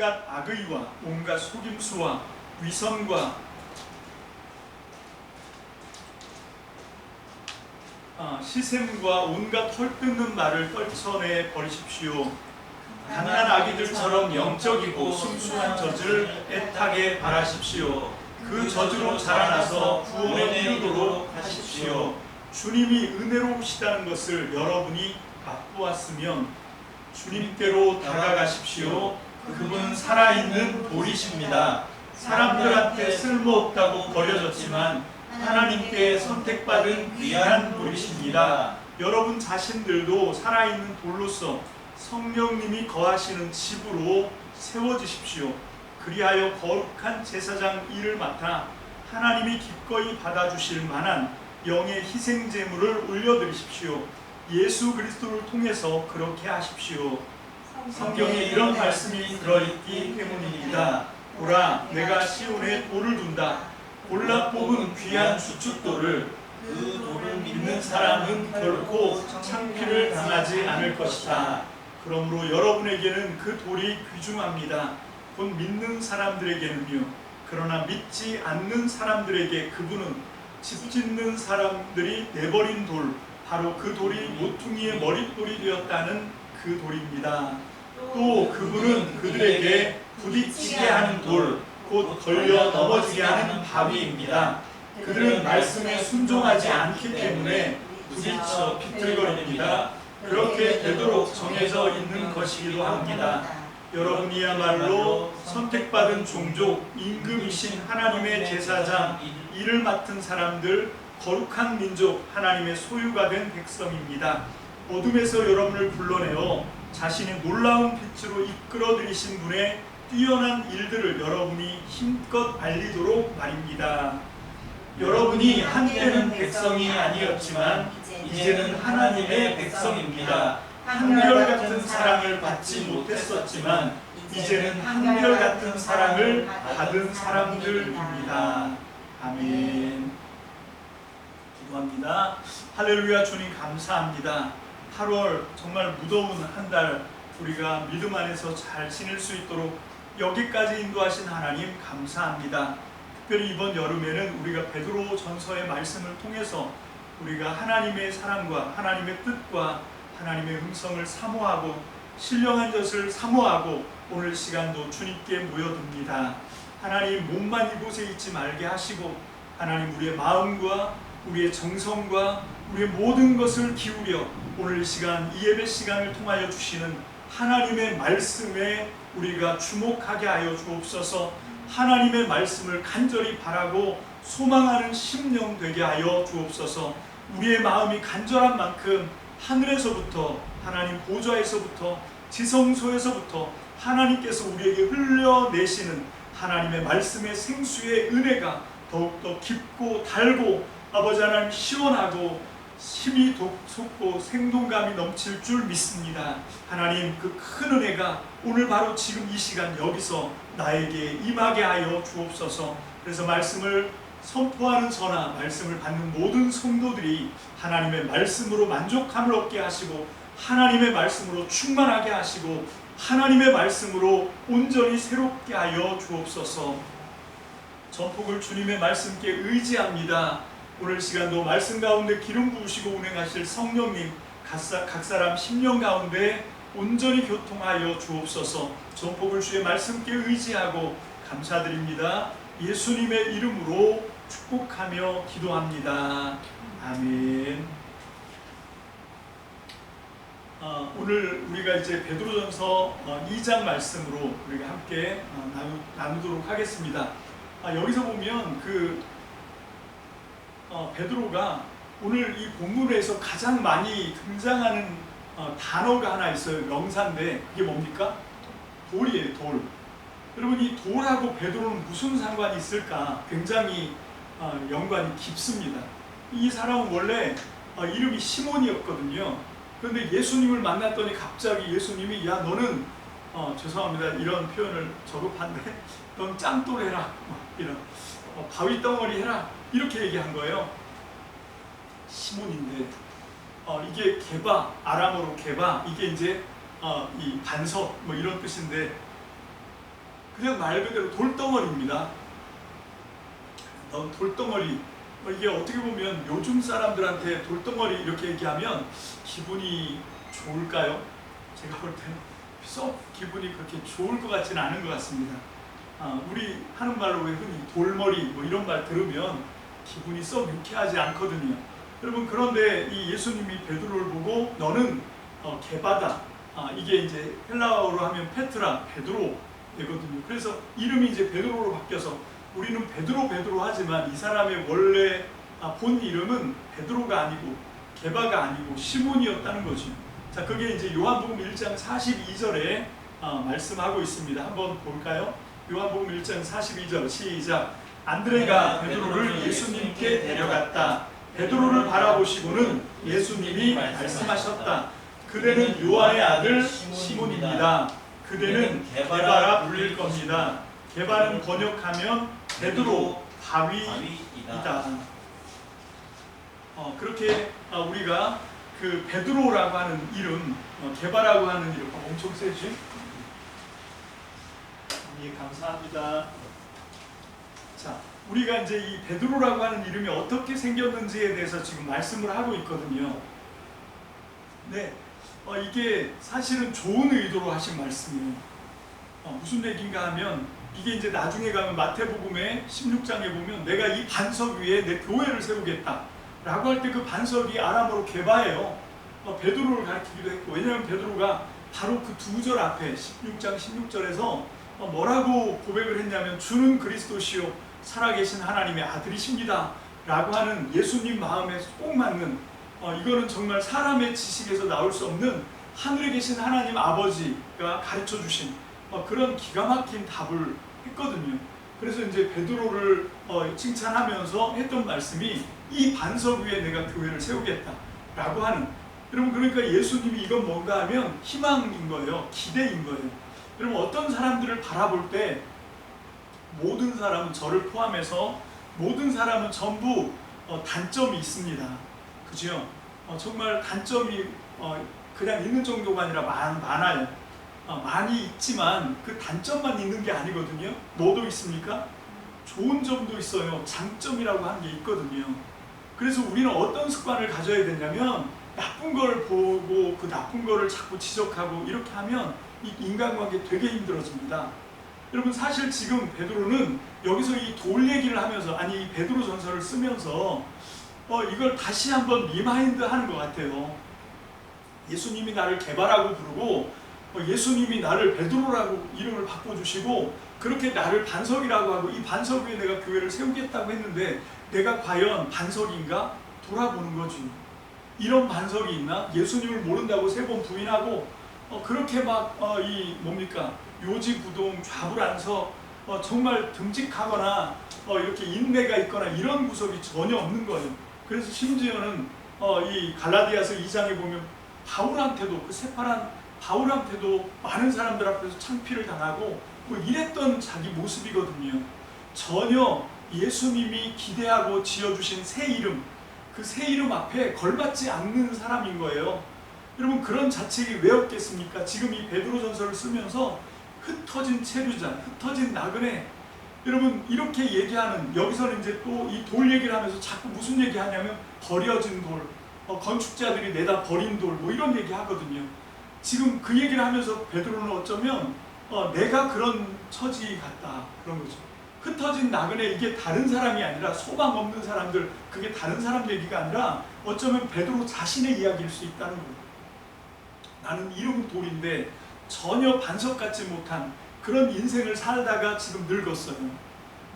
온갖 악의와 온갖 속임수와 위선과 시샘과 온갖 헐뜯는 말을 떨쳐내 버리십시오. 갓난 아기들처럼 영적이고 순수한 젖을 애타게 바라십시오. 그 젖으로 자라나서 구원에 이르도록 하십시오. 주님이 은혜로우시다는 것을 여러분이 맛보았으면 주님께로 다가가십시오. 그분은 살아있는 돌이십니다. 사람들한테 쓸모없다고 버려졌지만 하나님께 선택받은 귀한 돌이십니다. 여러분 자신들도 살아있는 돌로서 성령님이 거하시는 집으로 세워지십시오. 그리하여 거룩한 제사장 일을 맡아 하나님이 기꺼이 받아주실 만한 영의 희생 제물을 올려드리십시오. 예수 그리스도를 통해서 그렇게 하십시오. 성경에 이런 말씀이 들어있기 때문입니다. 보라, 내가 시온에 돌을 둔다. 골라 뽑은 귀한 주춧돌을, 그 돌을 믿는 사람은 결코 창피를 당하지 않을 것이다. 그러므로 여러분에게는 그 돌이 귀중합니다. 곧 믿는 사람들에게는요. 그러나 믿지 않는 사람들에게 그분은 집 짓는 사람들이 내버린 돌, 바로 그 돌이 모퉁이의 머릿돌이 되었다는 그 돌입니다. 또 그분은 그들에게 부딪히게 하는 돌, 곧 걸려 넘어지게 하는 바위입니다. 그들은 말씀에 순종하지 않기 때문에 부딪혀 비틀거립니다. 그렇게 되도록 정해져 있는 것이기도 합니다. 여러분이야말로 선택받은 종족, 임금이신 하나님의 제사장, 일을 맡은 사람들, 거룩한 민족, 하나님의 소유가 된 백성입니다. 어둠에서 여러분을 불러내어 자신의 놀라운 빛으로 이끌어들이신 분의 뛰어난 일들을 여러분이 힘껏 알리도록 말입니다. 여러분이 한때는 백성이 아니었지만 이제는 하나님의 백성입니다. 한결같은 사랑을 받지 못했었지만 이제는 한결같은 사랑을 받은 사람들입니다. 아멘. 기도합니다. 할렐루야. 주님 감사합니다. 8월 정말 무더운 한 달 우리가 믿음 안에서 잘 지낼 수 있도록 여기까지 인도하신 하나님 감사합니다. 특별히 이번 여름에는 우리가 베드로 전서의 말씀을 통해서 우리가 하나님의 사랑과 하나님의 뜻과 하나님의 음성을 사모하고 신령한 것을 사모하고 오늘 시간도 주님께 모여듭니다. 하나님, 몸만 이곳에 있지 말게 하시고 하나님, 우리의 마음과 우리의 정성과 우리의 모든 것을 기울여 오늘 시간, 이 예배 시간을 통하여 주시는 하나님의 말씀에 우리가 주목하게 하여 주옵소서. 하나님의 말씀을 간절히 바라고 소망하는 심령 되게 하여 주옵소서. 우리의 마음이 간절한 만큼 하늘에서부터, 하나님 보좌에서부터, 지성소에서부터 하나님께서 우리에게 흘려내시는 하나님의 말씀의 생수의 은혜가 더욱더 깊고 달고 아버지 하나님 시원하고 힘이 솟고 생동감이 넘칠 줄 믿습니다. 하나님, 그 큰 은혜가 오늘 바로 지금 이 시간 여기서 나에게 임하게 하여 주옵소서. 그래서 말씀을 선포하는 저나 말씀을 받는 모든 성도들이 하나님의 말씀으로 만족함을 얻게 하시고 하나님의 말씀으로 충만하게 하시고 하나님의 말씀으로 온전히 새롭게 하여 주옵소서. 전폭을 주님의 말씀께 의지합니다. 오늘 시간도 말씀 가운데 기름 부으시고 운행하실 성령님 각 사람 심령 가운데 온전히 교통하여 주옵소서. 전폭을 주의 말씀께 의지하고 감사드립니다. 예수님의 이름으로 축복하며 기도합니다. 아멘. 오늘 우리가 이제 베드로전서 2장 말씀으로 우리가 함께 나누도록 하겠습니다. 여기서 보면 베드로가 오늘 이 본문에서 가장 많이 등장하는 단어가 하나 있어요. 명사인데 그게 뭡니까? 돌이에요. 돌. 여러분, 이 돌하고 베드로는 무슨 상관이 있을까? 굉장히 연관이 깊습니다. 이 사람은 원래 이름이 시몬이었거든요. 그런데 예수님을 만났더니 갑자기 예수님이 야, 너는 죄송합니다, 이런 표현을 저급한데 넌 짱돌 해라, 이런 바위덩어리 해라, 이렇게 얘기한 거예요. 시몬인데 이게 게바, 아람어로 게바, 이게 이제 이 반석 뭐 이런 뜻인데 그냥 말 그대로 돌덩어리입니다. 돌덩어리. 이게 어떻게 보면 요즘 사람들한테 돌덩어리 이렇게 얘기하면 기분이 좋을까요? 제가 볼 때는 썩 기분이 그렇게 좋을 것 같지는 않은 것 같습니다. 우리 하는 말로 왜 흔히 돌머리 뭐 이런 말 들으면 기분이 썩 유쾌하지 않거든요. 여러분, 그런데 이 예수님이 베드로를 보고 너는 게바다, 이게 이제 헬라어로 하면 페트라, 베드로 되거든요. 그래서 이름이 이제 베드로로 바뀌어서 우리는 베드로 하지만 이 사람의 원래 본 이름은 베드로가 아니고 게바가 아니고 시몬이었다는 거죠. 자, 그게 이제 요한복음 1장 42절에 말씀하고 있습니다. 한번 볼까요? 요한복음 1장 42절 시작. 안드레가 베드로를 예수님께 데려갔다. 베드로를 바라보시고는 예수님이 말씀하셨다. 그대는 요한의 아들 시몬입니다. 그대는 게바라 불릴 겁니다. 게바는 번역하면 베드로 바위이다. 그렇게 우리가 그 베드로라고 하는 이름, 게바라고 하는 이름 엄청 세지? 예, 감사합니다. 자, 우리가 이제 이 베드로라고 하는 이름이 어떻게 생겼는지에 대해서 지금 말씀을 하고 있거든요. 네, 이게 사실은 좋은 의도로 하신 말씀이에요. 무슨 얘기인가 하면 이게 이제 나중에 가면 마태복음의 16장에 보면 내가 이 반석 위에 내 교회를 세우겠다 라고 할 때 그 반석이 아람어로 게바예요. 베드로를 가리키기도 했고, 왜냐하면 베드로가 바로 그 두 절 앞에 16장 16절에서 뭐라고 고백을 했냐면 주는 그리스도시요 살아계신 하나님의 아들이십니다 라고 하는 예수님 마음에 꼭 맞는, 이거는 정말 사람의 지식에서 나올 수 없는 하늘에 계신 하나님 아버지가 가르쳐 주신 그런 기가 막힌 답을 했거든요. 그래서 이제 베드로를 칭찬하면서 했던 말씀이 이 반석 위에 내가 교회를 세우겠다 라고 하는, 여러분, 그러니까 예수님이 이건 뭔가 하면 희망인 거예요. 기대인 거예요. 여러분, 어떤 사람들을 바라볼 때 모든 사람은, 저를 포함해서 모든 사람은 전부 단점이 있습니다. 그죠? 정말 단점이 그냥 있는 정도가 아니라 많아요. 많이 있지만 그 단점만 있는 게 아니거든요. 너도 있습니까? 좋은 점도 있어요. 장점이라고 하는 게 있거든요. 그래서 우리는 어떤 습관을 가져야 되냐면 나쁜 걸 보고 그 나쁜 거를 자꾸 지적하고 이렇게 하면 이 인간관계 되게 힘들어집니다. 여러분, 사실 지금 베드로는 여기서 이 돌 얘기를 하면서, 아니, 이 베드로 전서를 쓰면서 이걸 다시 한번 리마인드 하는 것 같아요. 예수님이 나를 게바라고 부르고 예수님이 나를 베드로라고 이름을 바꿔주시고 그렇게 나를 반석이라고 하고 이 반석 위에 내가 교회를 세우겠다고 했는데 내가 과연 반석인가? 돌아보는 거지. 이런 반석이 있나? 예수님을 모른다고 3번 부인하고 그렇게 막 뭡니까? 요지부동 좌불안석 정말 듬직하거나 이렇게 인내가 있거나 이런 구석이 전혀 없는 거예요. 그래서 심지어는 이 갈라디아서 2장에 보면 바울한테도, 그 새파란 바울한테도 많은 사람들 앞에서 창피를 당하고 뭐 이랬던 자기 모습이거든요. 전혀 예수님이 기대하고 지어주신 새 이름, 그 새 이름 앞에 걸맞지 않는 사람인 거예요. 여러분, 그런 자책이 왜 없겠습니까? 지금 이 베드로전서를 쓰면서 흩어진 체류자, 흩어진 나그네, 여러분, 이렇게 얘기하는, 여기서는 이제 또 이 돌 얘기를 하면서 자꾸 무슨 얘기 하냐면 버려진 돌, 건축자들이 내다 버린 돌, 뭐 이런 얘기 하거든요. 지금 그 얘기를 하면서 베드로는 어쩌면 내가 그런 처지 같다, 그런 거죠. 흩어진 나그네, 이게 다른 사람이 아니라 소망 없는 사람들, 그게 다른 사람 얘기가 아니라 어쩌면 베드로 자신의 이야기일 수 있다는 거예요. 나는 이름은 돌인데 전혀 반석 같지 못한 그런 인생을 살다가 지금 늙었어요.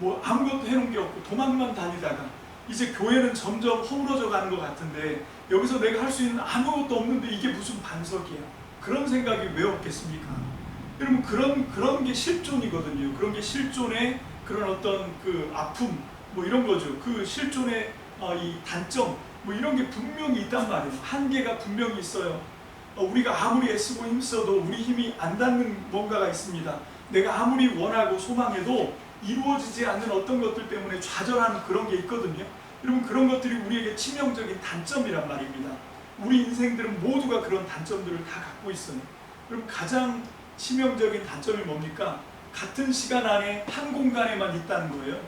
뭐 아무것도 해놓은 게 없고 도망만 다니다가 이제 교회는 점점 허물어져 가는 것 같은데 여기서 내가 할 수 있는 아무것도 없는데 이게 무슨 반석이야. 그런 생각이 왜 없겠습니까? 여러분, 그런 게 실존이거든요. 그런 게 실존의 그런 어떤 그 아픔, 뭐 이런 거죠. 그 실존의 이 단점, 뭐 이런 게 분명히 있단 말이에요. 한계가 분명히 있어요. 우리가 아무리 애쓰고 힘써도 우리 힘이 안 닿는 뭔가가 있습니다. 내가 아무리 원하고 소망해도 이루어지지 않는 어떤 것들 때문에 좌절하는 그런 게 있거든요. 여러분, 그런 것들이 우리에게 치명적인 단점이란 말입니다. 우리 인생들은 모두가 그런 단점들을 다 갖고 있어요. 여러분, 가장 치명적인 단점이 뭡니까? 같은 시간 안에 한 공간에만 있다는 거예요.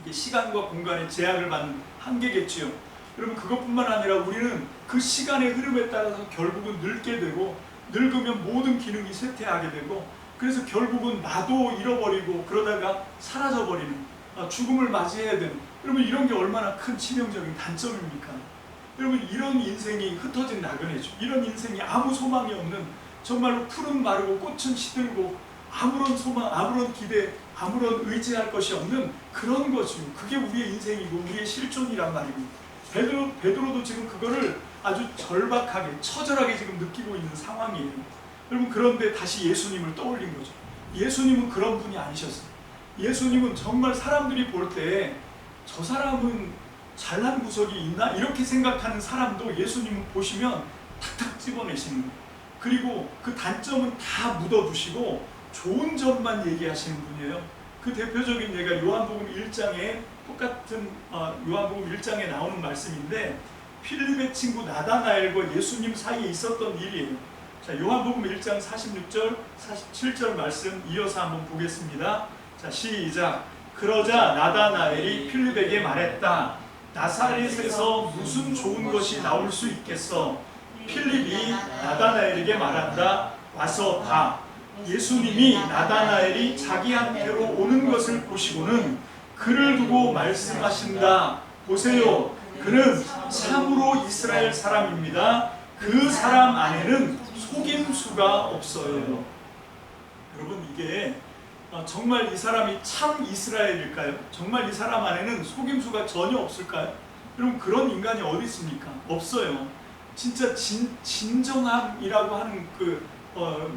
이게 시간과 공간의 제약을 받는 한계겠지요. 여러분, 그것뿐만 아니라 우리는 그 시간의 흐름에 따라서 결국은 늙게 되고, 늙으면 모든 기능이 쇠퇴하게 되고, 그래서 결국은 나도 잃어버리고 그러다가 사라져버리는, 죽음을 맞이해야 되는, 여러분, 이런 게 얼마나 큰 치명적인 단점입니까? 여러분, 이런 인생이 흩어진 나그네죠. 이런 인생이 아무 소망이 없는, 정말로 풀은 마르고 꽃은 시들고 아무런 소망, 아무런 기대, 아무런 의지할 것이 없는 그런 것이요. 그게 우리의 인생이고 우리의 실존이란 말이고, 베드로도 지금 그거를 아주 절박하게, 처절하게 지금 느끼고 있는 상황이에요. 여러분, 그런데 다시 예수님을 떠올린 거죠. 예수님은 그런 분이 아니셨어요. 예수님은 정말 사람들이 볼 때 저 사람은 잘난 구석이 있나? 이렇게 생각하는 사람도 예수님은 보시면 탁탁 집어내시는 거예요. 그리고 그 단점은 다 묻어두시고 좋은 점만 얘기하시는 분이에요. 그 대표적인 예가 요한복음 1장에 똑같은 요한복음 1장에 나오는 말씀인데, 필립의 친구 나다나엘과 예수님 사이에 있었던 일이에요. 자, 요한복음 1장 46절, 47절 말씀 이어서 한번 보겠습니다. 자, 시작. 그러자 나다나엘이 필립에게 말했다. 나사렛에서 무슨 좋은 것이 나올 수 있겠어? 필립이 나다나엘에게 말한다. 와서 봐. 예수님이 나다나엘이 자기한테로 오는 것을 보시고는 그를 두고 말씀하신다. 보세요. 그는 참으로 이스라엘 사람입니다. 그 사람 안에는 속임수가 없어요. 여러분, 이게 정말 이 사람이 참 이스라엘일까요? 정말 이 사람 안에는 속임수가 전혀 없을까요? 여러분, 그런 인간이 어디 있습니까? 없어요. 진짜 진정함이라고 하는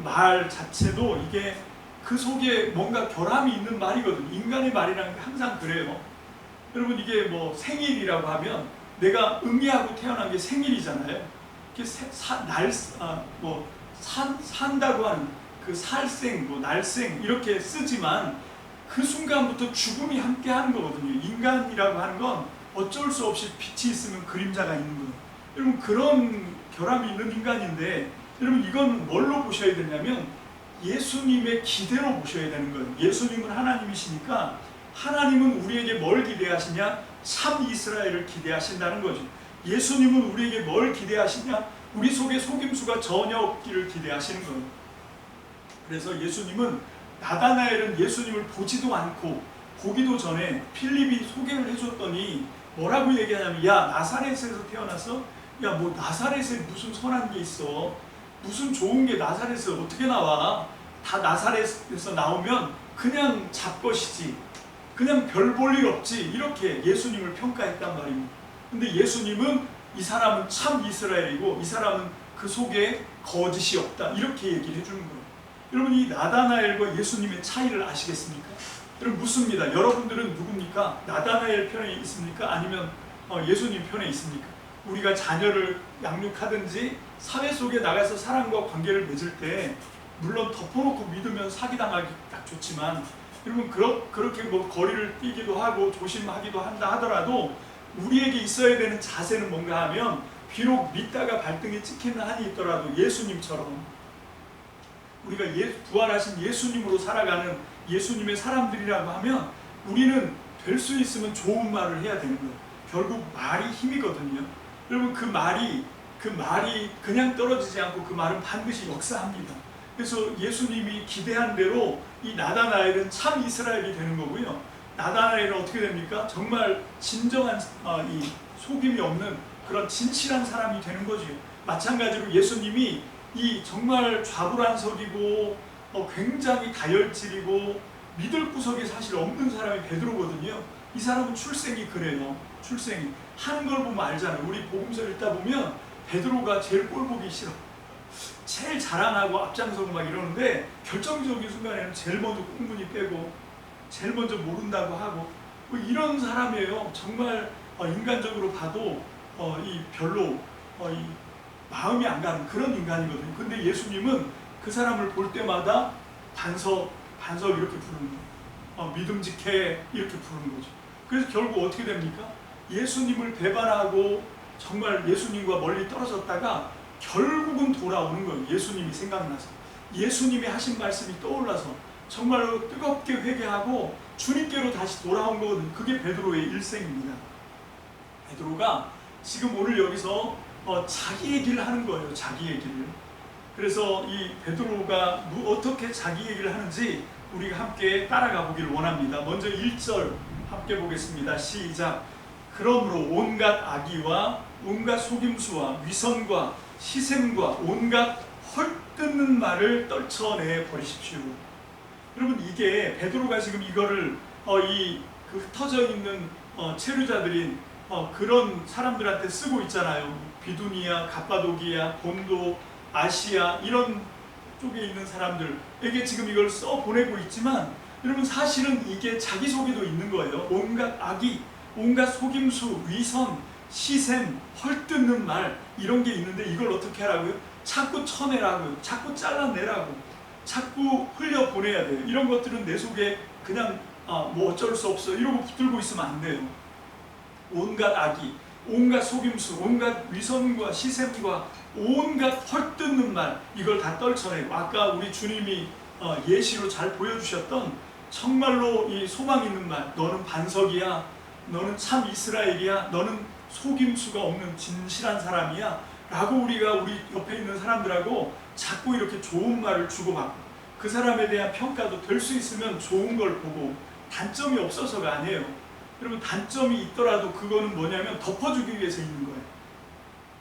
말 자체도 이게 그 속에 뭔가 결함이 있는 말이거든요. 인간의 말이라는 게 항상 그래요. 여러분, 이게 뭐 생일이라고 하면 내가 응애하고 태어난 게 생일이잖아요. 이게 산다고 하는 그 살생, 날생 이렇게 쓰지만 그 순간부터 죽음이 함께 하는 거거든요. 인간이라고 하는 건 어쩔 수 없이 빛이 있으면 그림자가 있는 거예요. 여러분, 그런 결함이 있는 인간인데, 여러분, 이건 뭘로 보셔야 되냐면 예수님의 기대로 보셔야 되는 거예요. 예수님은 하나님이시니까 하나님은 우리에게 뭘 기대하시냐? 참 이스라엘을 기대하신다는 거죠. 예수님은 우리에게 뭘 기대하시냐? 우리 속에 속임수가 전혀 없기를 기대하시는 거예요. 그래서 예수님은, 나다나엘은 예수님을 보지도 않고 보기도 전에 필립이 소개를 해줬더니 뭐라고 얘기하냐면, 야, 나사렛에서 태어나서, 야, 뭐 나사렛에 무슨 선한 게 있어? 무슨 좋은 게 나사렛에서 어떻게 나와? 다 나사렛에서 나오면 그냥 잡것이지, 그냥 별 볼 일 없지, 이렇게 예수님을 평가했단 말입니다. 근데 예수님은 이 사람은 참 이스라엘이고 이 사람은 그 속에 거짓이 없다, 이렇게 얘기를 해주는 거예요. 여러분, 이 나다나엘과 예수님의 차이를 아시겠습니까? 여러분, 묻습니다. 여러분들은 누굽니까? 나다나엘 편에 있습니까? 아니면 예수님 편에 있습니까? 우리가 자녀를 양육하든지 사회 속에 나가서 사람과 관계를 맺을 때 물론 덮어놓고 믿으면 사기당하기 딱 좋지만, 여러분, 그렇게 뭐 거리를 띄기도 하고 조심하기도 한다 하더라도 우리에게 있어야 되는 자세는 뭔가 하면, 비록 믿다가 발등에 찍히는 한이 있더라도 예수님처럼 우리가 부활하신 예수님으로 살아가는 예수님의 사람들이라고 하면 우리는 될 수 있으면 좋은 말을 해야 되는 거예요. 결국 말이 힘이거든요. 여러분, 그 말이 그냥 떨어지지 않고 그 말은 반드시 역사합니다. 그래서 예수님이 기대한 대로 이 나다나엘은 참 이스라엘이 되는 거고요. 나다나엘은 어떻게 됩니까? 정말 진정한 이 속임이 없는 그런 진실한 사람이 되는 거죠. 마찬가지로 예수님이 이 정말 좌불안석이고 굉장히 다혈질이고 믿을 구석이 사실 없는 사람이 베드로거든요. 이 사람은 출생이 그래요. 출생이 하는 걸 보면 알잖아요. 우리 복음서 읽다 보면 베드로가 제일 꼴 보기 싫어, 제일 자랑하고 앞장서고 막 이러는데 결정적인 순간에는 제일 먼저 꽁무니 빼고 제일 먼저 모른다고 하고 뭐 이런 사람이에요. 정말 인간적으로 봐도 이 별로 이 마음이 안 가는 그런 인간이거든요. 근데 예수님은 그 사람을 볼 때마다 반석 이렇게 부르는 거예요. 믿음직해 이렇게 부르는 거죠. 그래서 결국 어떻게 됩니까? 예수님을 배반하고 정말 예수님과 멀리 떨어졌다가 결국은 돌아오는 거예요. 예수님이 생각나서, 예수님이 하신 말씀이 떠올라서, 정말로 뜨겁게 회개하고 주님께로 다시 돌아온 거거든요. 그게 베드로의 일생입니다. 베드로가 지금 오늘 여기서 자기 얘기를 하는 거예요. 자기 얘기를. 그래서 이 베드로가 어떻게 자기 얘기를 하는지 우리가 함께 따라가 보기를 원합니다. 먼저 1절 함께 보겠습니다. 시작. 그러므로 온갖 악의와 온갖 속임수와 위선과 시샘과 온갖 헐뜯는 말을 떨쳐내 버리십시오. 여러분, 이게 베드로가 지금 이거를 그 흩어져 있는 체류자들인 그런 사람들한테 쓰고 있잖아요. 비두니아, 갑바도기아, 본도, 아시아 이런 쪽에 있는 사람들에게 지금 이걸 써 보내고 있지만, 여러분 사실은 이게 자기소개도 있는 거예요. 온갖 악의, 온갖 속임수, 위선, 시샘, 헐뜯는 말 이런 게 있는데 이걸 어떻게 하라고요? 자꾸 쳐내라고요. 자꾸 잘라내라고. 자꾸 흘려보내야 돼요. 이런 것들은 내 속에 그냥 뭐 어쩔 수 없어 이러고 붙들고 있으면 안 돼요. 온갖 악의, 온갖 속임수, 온갖 위선과 시샘과 온갖 헐뜯는 말 이걸 다 떨쳐내고, 아까 우리 주님이 예시로 잘 보여주셨던 정말로 이 소망 있는 말, 너는 반석이야, 너는 참 이스라엘이야, 너는 속임수가 없는 진실한 사람이야 라고 우리가 우리 옆에 있는 사람들하고 자꾸 이렇게 좋은 말을 주고받고, 그 사람에 대한 평가도 될 수 있으면 좋은 걸 보고, 단점이 없어서가 아니에요. 여러분, 단점이 있더라도 그거는 뭐냐면 덮어주기 위해서 있는 거예요.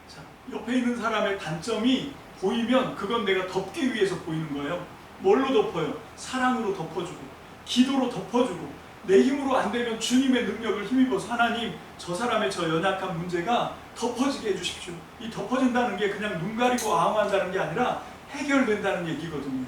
자, 옆에 있는 사람의 단점이 보이면 그건 내가 덮기 위해서 보이는 거예요. 뭘로 덮어요? 사랑으로 덮어주고, 기도로 덮어주고, 내 힘으로 안 되면 주님의 능력을 힘입어서 하나님, 저 사람의 저 연약한 문제가 덮어지게 해주십시오. 이 덮어진다는 게 그냥 눈 가리고 아웅한다는 게 아니라 해결된다는 얘기거든요.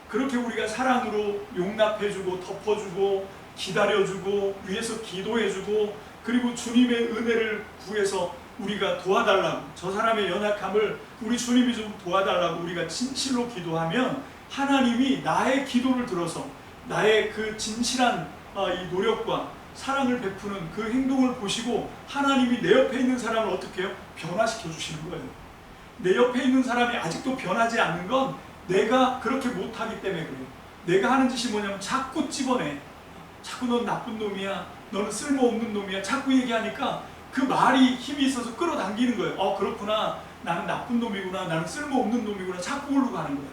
그렇게 우리가 사랑으로 용납해주고 덮어주고 기다려주고 위에서 기도해주고, 그리고 주님의 은혜를 구해서 우리가 도와달라고, 저 사람의 연약함을 우리 주님이 좀 도와달라고 우리가 진실로 기도하면 하나님이 나의 기도를 들어서 나의 그 진실한 이 노력과 사랑을 베푸는 그 행동을 보시고 하나님이 내 옆에 있는 사람을 어떻게 해요? 변화시켜 주시는 거예요. 내 옆에 있는 사람이 아직도 변하지 않는 건 내가 그렇게 못하기 때문에 그래요. 내가 하는 짓이 뭐냐면 자꾸 찝어내. 자꾸 넌 나쁜 놈이야, 너는 쓸모없는 놈이야 자꾸 얘기하니까 그 말이 힘이 있어서 끌어당기는 거예요. 그렇구나, 나는 나쁜 놈이구나, 나는 쓸모없는 놈이구나 자꾸 오르고 가는 거예요.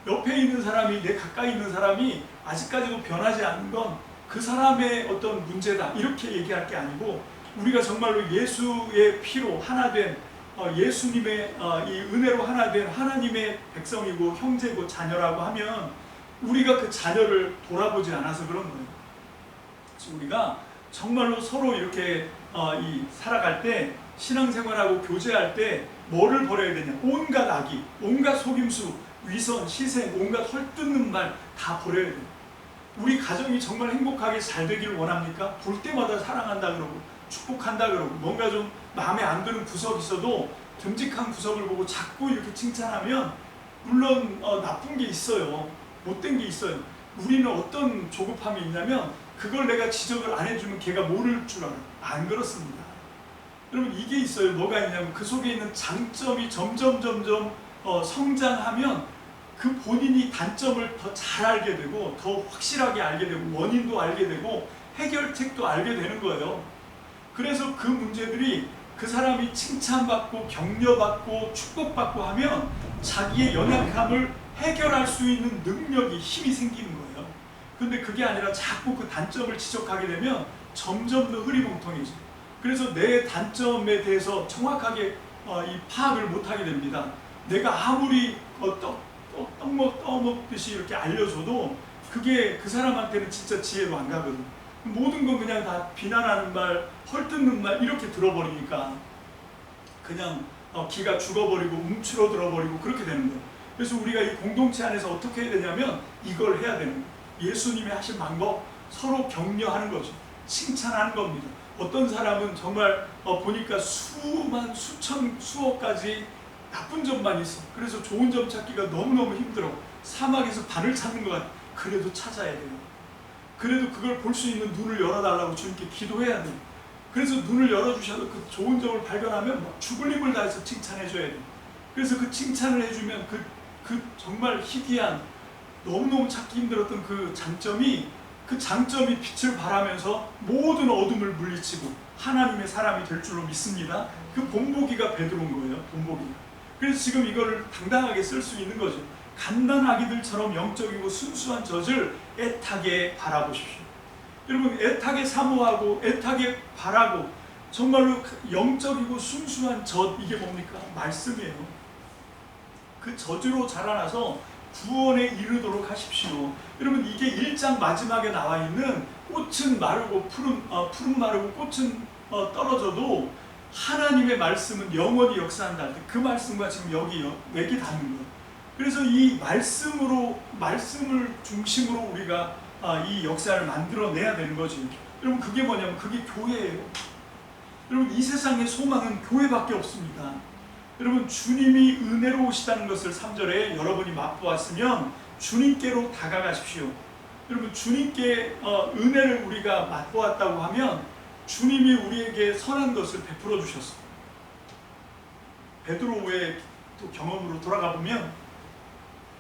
옆에 있는 사람이, 내 가까이 있는 사람이 아직까지도 변하지 않는 건 그 사람의 어떤 문제다 이렇게 얘기할 게 아니고, 우리가 정말로 예수의 피로 하나 된 예수님의 이 은혜로 하나 된 하나님의 백성이고 형제고 자녀라고 하면 우리가 그 자녀를 돌아보지 않아서 그런 거예요. 그래서 우리가 정말로 서로 이렇게 살아갈 때, 신앙생활하고 교제할 때 뭐를 버려야 되냐? 온갖 악의, 온갖 속임수, 위선, 시샘, 온갖 헐뜯는 말 다 버려야 돼요. 우리 가정이 정말 행복하게 잘 되기를 원합니까? 볼 때마다 사랑한다 그러고 축복한다 그러고, 뭔가 좀 마음에 안 드는 구석이 있어도 듬직한 구석을 보고 자꾸 이렇게 칭찬하면, 물론 나쁜 게 있어요, 못된 게 있어요. 우리는 어떤 조급함이 있냐면 그걸 내가 지적을 안 해주면 걔가 모를 줄 알아요. 안 그렇습니다. 여러분, 이게 있어요. 뭐가 있냐면 그 속에 있는 장점이 점점 성장하면 그 본인이 단점을 더 잘 알게 되고, 더 확실하게 알게 되고, 원인도 알게 되고, 해결책도 알게 되는 거예요. 그래서 그 문제들이 그 사람이 칭찬받고 격려받고 축복받고 하면 자기의 연약함을 해결할 수 있는 능력이, 힘이 생기는 거예요. 근데 그게 아니라 자꾸 그 단점을 지적하게 되면 점점 더 흐리멍텅해져요. 그래서 내 단점에 대해서 정확하게 이 파악을 못하게 됩니다. 내가 아무리 떠먹듯이 이렇게 알려줘도 그게 그 사람한테는 진짜 지혜로 안 가거든. 모든 건 그냥 다 비난하는 말, 헐뜯는 말 이렇게 들어버리니까 그냥 기가 죽어버리고 움츠러들어버리고 그렇게 되는 거예요. 그래서 우리가 이 공동체 안에서 어떻게 해야 되냐면 이걸 해야 되는 거예요. 예수님이 하신 방법, 서로 격려하는 거죠. 칭찬하는 겁니다. 어떤 사람은 정말 보니까 수천, 수억 가지 나쁜 점만 있어. 그래서 좋은 점 찾기가 너무너무 힘들어. 사막에서 바늘 찾는 것 같아. 그래도 찾아야 돼요. 그래도 그걸 볼 수 있는 눈을 열어달라고 주님께 기도해야 돼요. 그래서 눈을 열어주셔도 그 좋은 점을 발견하면 막 죽을 힘을 다해서 칭찬해줘야 돼요. 그래서 그 칭찬을 해주면 그 정말 희귀한 너무너무 찾기 힘들었던 그 장점이 빛을 발하면서 모든 어둠을 물리치고 하나님의 사람이 될 줄로 믿습니다. 그 본보기가 베드로인 거예요. 본보기가. 그래서 지금 이거를 당당하게 쓸 수 있는 거죠. 갓난아기들처럼 영적이고 순수한 젖을 애타게 바라보십시오. 여러분, 애타게 사모하고 애타게 바라고 정말로 영적이고 순수한 젖, 이게 뭡니까? 말씀이에요. 그 젖으로 자라나서 구원에 이르도록 하십시오. 여러분, 이게 1장 마지막에 나와 있는 꽃은 마르고 푸른 마르고 꽃은 떨어져도 하나님의 말씀은 영원히 역사한다 할 때 그 말씀과 지금 여기 맥이 닿는 거예요. 그래서 이 말씀을 중심으로 우리가 이 역사를 만들어내야 되는 거지. 여러분, 그게 뭐냐면 그게 교회예요. 여러분, 이 세상의 소망은 교회밖에 없습니다. 여러분, 주님이 은혜로우시다는 것을 3절에 여러분이 맛보았으면 주님께로 다가가십시오. 여러분, 주님께 은혜를 우리가 맛보았다고 하면 주님이 우리에게 선한 것을 베풀어 주셨어요. 베드로의 또 경험으로 돌아가 보면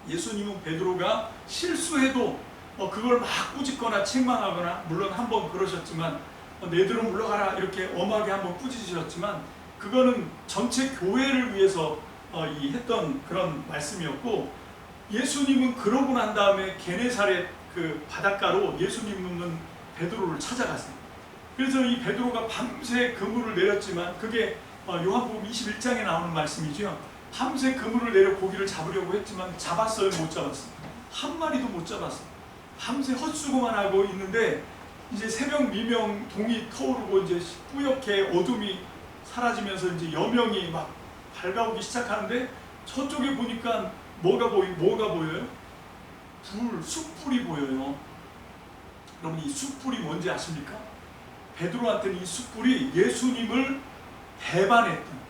예수님은 베드로가 실수해도 그걸 막 꾸짖거나 책망하거나, 물론 한번 그러셨지만 너희들은 물러가라 이렇게 엄하게 한번 꾸짖으셨지만 그거는 전체 교회를 위해서 했던 그런 말씀이었고, 예수님은 그러고 난 다음에 게네사렛 그 바닷가로 예수님은 베드로를 찾아가세요. 그래서 이 베드로가 밤새 그물을 내렸지만, 그게 요한복음 21장에 나오는 말씀이죠. 밤새 그물을 내려 고기를 잡으려고 했지만 잡았어요? 못 잡았어요? 한 마리도 못 잡았어요. 밤새 헛수고만 하고 있는데 이제 새벽 미명 동이 터오르고 이제 뿌옇게 어둠이 사라지면서 이제 여명이 막 밝아오기 시작하는데 저쪽에 보니까 뭐가 보여요? 숯불이 보여요. 여러분, 이 숯불이 뭔지 아십니까? 베드로한테는 이 숯불이 예수님을 배반했던,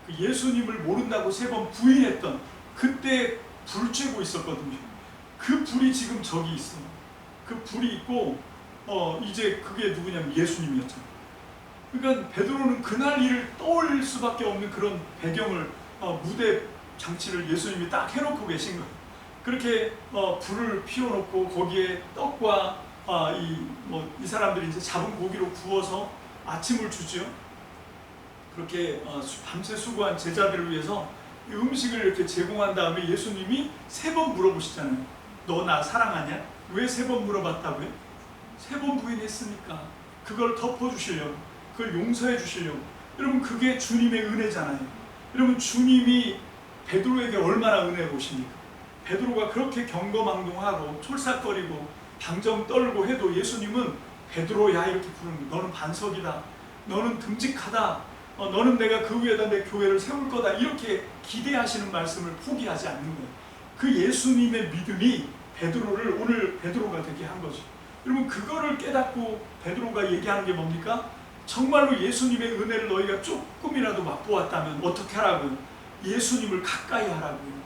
그 예수님을 모른다고 3번 부인했던 그때 불 쬐고 있었거든요. 그 불이 지금 저기 있어요. 그 불이 있고 이제 그게 누구냐면 예수님이었잖아요. 그러니까 베드로는 그날 일을 떠올릴 수밖에 없는 그런 배경을, 무대 장치를 예수님이 딱 해놓고 계신 거예요. 그렇게 불을 피워놓고 거기에 떡과 이 사람들이 이제 잡은 고기로 구워서 아침을 주죠. 그렇게 밤새 수고한 제자들을 위해서 음식을 이렇게 제공한 다음에 예수님이 3번 물어보시잖아요. 너 나 사랑하냐? 왜 3번 물어봤다고요? 3번 부인했으니까 그걸 덮어주시려고, 그걸 용서해 주시려고. 여러분, 그게 주님의 은혜잖아요. 여러분, 주님이 베드로에게 얼마나 은혜 보십니까? 베드로가 그렇게 경거망동하고 촐싹거리고 방정 떨고 해도 예수님은 베드로야 이렇게 부르는 거예요. 너는 반석이다. 너는 듬직하다. 너는 내가 그 위에다 내 교회를 세울 거다. 이렇게 기대하시는 말씀을 포기하지 않는 거예요. 그 예수님의 믿음이 베드로를 오늘 베드로가 되게 한 거죠. 여러분, 그거를 깨닫고 베드로가 얘기하는 게 뭡니까? 정말로 예수님의 은혜를 너희가 조금이라도 맛보았다면 어떻게 하라고요? 예수님을 가까이 하라고요.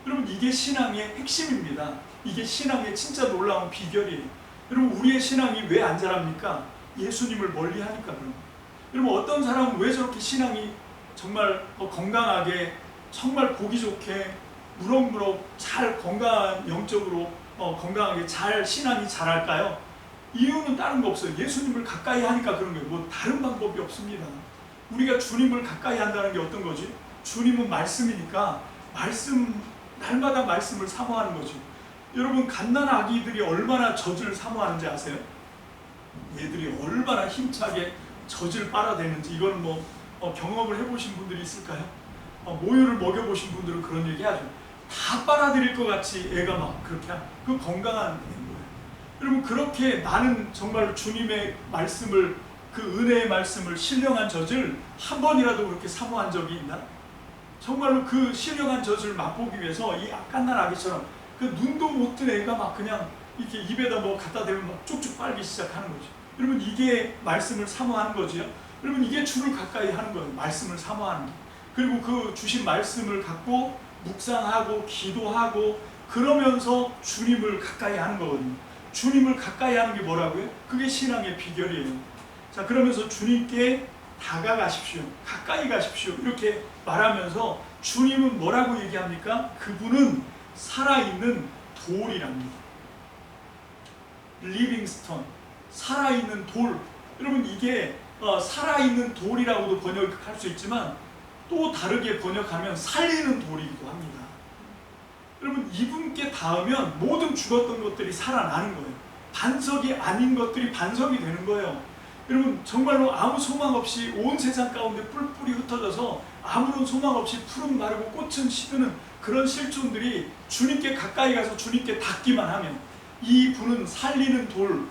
여러분, 이게 신앙의 핵심입니다. 이게 신앙의 진짜 놀라운 비결이에요. 여러분, 우리의 신앙이 왜 안 자랍니까? 예수님을 멀리 하니까 그런 거예요. 여러분, 어떤 사람은 왜 저렇게 신앙이 정말 건강하게, 정말 보기 좋게 무럭무럭 잘 건강한, 영적으로 건강하게 잘 신앙이 자랄까요? 이유는 다른 거 없어요. 예수님을 가까이 하니까 그런 거예요. 뭐 다른 방법이 없습니다. 우리가 주님을 가까이 한다는 게 어떤 거지? 주님은 말씀이니까 날마다 말씀을 사모하는 거죠. 여러분, 갓난아기들이 얼마나 젖을 사모하는지 아세요? 얘들이 얼마나 힘차게 젖을 빨아대는지, 이건 경험을 해보신 분들이 있을까요? 모유를 먹여보신 분들은 그런 얘기 하죠. 다 빨아들일 것 같이 애가 막 그렇게 그 건강한 애인 거예요. 여러분, 그렇게 나는 정말 주님의 말씀을, 그 은혜의 말씀을, 신령한 젖을 한 번이라도 그렇게 사모한 적이 있나? 정말로 그 신령한 젖을 맛보기 위해서 이 갓난아기처럼 그 눈도 못 뜬 애가 막 그냥 이렇게 입에다 갖다 대면 막 쭉쭉 빨기 시작하는 거죠. 여러분, 이게 말씀을 사모하는 거지요. 여러분, 이게 주를 가까이 하는 거예요. 말씀을 사모하는 게. 그리고 그 주신 말씀을 갖고 묵상하고 기도하고 그러면서 주님을 가까이 하는 거거든요. 주님을 가까이 하는 게 뭐라고요? 그게 신앙의 비결이에요. 자, 그러면서 주님께 다가가십시오. 가까이 가십시오. 이렇게 말하면서 주님은 뭐라고 얘기합니까? 그분은 살아있는 돌이랍니다. 리빙스톤, 살아있는 돌. 여러분 이게 살아있는 돌이라고도 번역할 수 있지만 또 다르게 번역하면 살리는 돌이기도 합니다. 여러분 이분께 닿으면 모든 죽었던 것들이 살아나는 거예요. 반석이 아닌 것들이 반석이 되는 거예요. 여러분 정말로 아무 소망 없이 온 세상 가운데 뿔뿔이 흩어져서 아무런 소망 없이 푸른 마르고 꽃은 시드는 그런 실존들이 주님께 가까이 가서 주님께 닿기만 하면 이 분은 살리는 돌,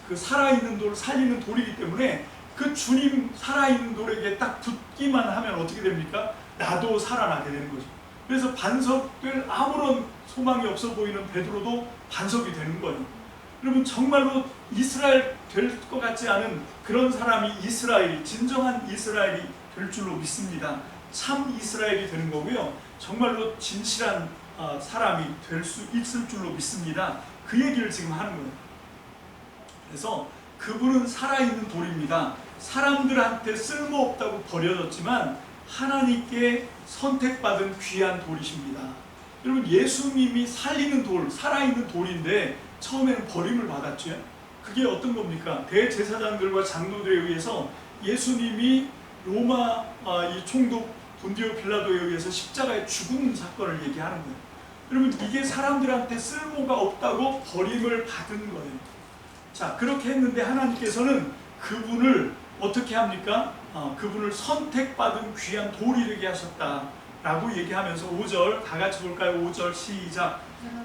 그 살아있는 돌, 살리는 돌이기 때문에 그 주님 살아있는 돌에게 딱 붙기만 하면 어떻게 됩니까? 나도 살아나게 되는 거죠. 그래서 반석될 아무런 소망이 없어 보이는 베드로도 반석이 되는 거예요. 여러분 정말로 이스라엘 될 것 같지 않은 그런 사람이 이스라엘이 진정한 이스라엘이 될 줄로 믿습니다. 참 이스라엘이 되는 거고요. 정말로 진실한 사람이 될 수 있을 줄로 믿습니다. 그 얘기를 지금 하는 거예요. 그래서 그분은 살아있는 돌입니다. 사람들한테 쓸모없다고 버려졌지만 하나님께 선택받은 귀한 돌이십니다. 여러분 예수님이 살리는 돌, 살아있는 돌인데 처음에는 버림을 받았죠. 그게 어떤 겁니까? 대제사장들과 장로들에 의해서 예수님이 로마 이 총독 본디오 빌라도에 의해서 십자가에 죽은 사건을 얘기하는 거예요. 여러분 이게 사람들한테 쓸모가 없다고 버림을 받은 거예요. 자 그렇게 했는데 하나님께서는 그분을 어떻게 합니까? 그분을 선택받은 귀한 돌이 되게 하셨다라고 얘기하면서 5절 다 같이 볼까요? 5절 시작.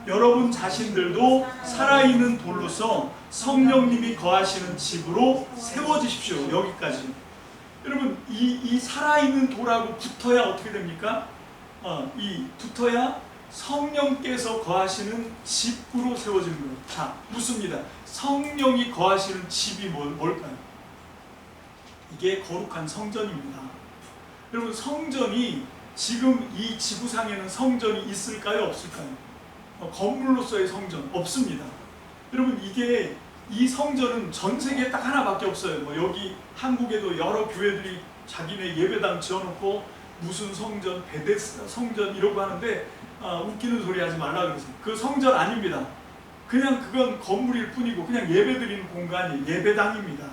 여러분 자신들도 살아있는 돌로서 성령님이 거하시는 집으로 세워지십시오. 여기까지. 여러분 이 살아있는 돌하고 붙어야 어떻게 됩니까? 이 붙어야 성령께서 거하시는 집으로 세워지는 거예요. 자 묻습니다. 성령이 거하시는 집이 뭘까요? 이게 거룩한 성전입니다. 여러분 성전이 지금 이 지구상에는 성전이 있을까요? 없을까요? 건물로서의 성전 없습니다. 여러분 이게 이 성전은 전 세계에 딱 하나밖에 없어요. 여기 한국에도 여러 교회들이 자기네 예배당 지어놓고 무슨 성전, 베데스다 성전 이러고 하는데 웃기는 소리 하지 말라 그러세요. 그 성전 아닙니다. 그냥 그건 건물일 뿐이고 그냥 예배드리는 공간이 예배당입니다.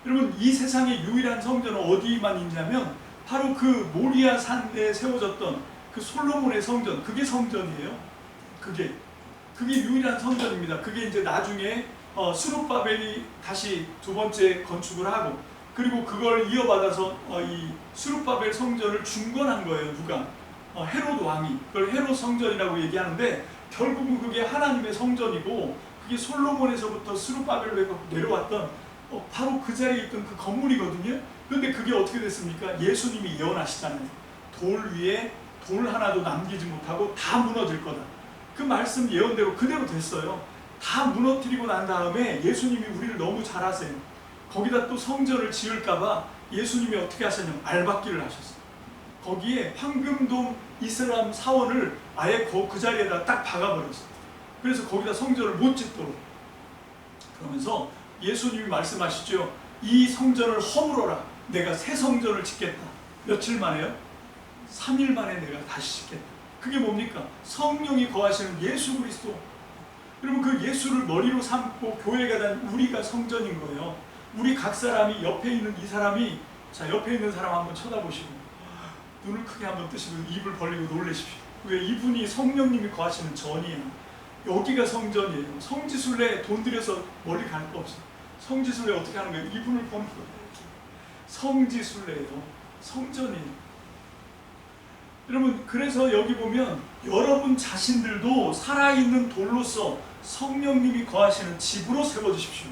여러분 이 세상의 유일한 성전은 어디만 있냐면 바로 그 모리아 산에 세워졌던 그 솔로몬의 성전, 그게 성전이에요. 그게 유일한 성전입니다. 그게 이제 나중에 스룹바벨이 다시 두 번째 건축을 하고 그리고 그걸 이어받아서 이 스룹바벨 성전을 중건한 거예요. 누가? 헤롯 왕이. 그걸 헤롯 성전이라고 얘기하는데 결국은 그게 하나님의 성전이고 그게 솔로몬에서부터 스룹바벨로 내려왔던 바로 그 자리에 있던 그 건물이거든요. 그런데 그게 어떻게 됐습니까? 예수님이 예언하시잖아요. 돌 위에 돌 하나도 남기지 못하고 다 무너질 거다. 그 말씀 예언대로 그대로 됐어요. 다 무너뜨리고 난 다음에 예수님이 우리를 너무 잘 아세요. 거기다 또 성전을 지을까봐 예수님이 어떻게 하셨냐면 알박기를 하셨어요. 거기에 황금돔 이슬람 사원을 아예 그 자리에다 딱 박아버렸어요. 그래서 거기다 성전을 못 짓도록. 그러면서 예수님이 말씀하시죠. 이 성전을 허물어라. 내가 새 성전을 짓겠다. 며칠 만에요? 3일 만에 내가 다시 짓겠다. 그게 뭡니까? 성령이 거하시는 예수 그리스도. 여러분 그 예수를 머리로 삼고 교회가 된 우리가 성전인 거예요. 우리 각 사람이 옆에 있는 이 사람이 자 옆에 있는 사람 한번 쳐다보시고 눈을 크게 한번 뜨시고 입을 벌리고 놀라십시오. 왜? 이분이 성령님이 거하시는 전이에요. 여기가 성전이에요. 성지순례 돈 들여서 멀리 갈 거 없어요. 성지순례 어떻게 하는 거예요? 이분을 보는 거예요. 성지순례예요. 성전이에요. 여러분 그래서 여기 보면 여러분 자신들도 살아있는 돌로서 성령님이 거하시는 집으로 세워주십시오.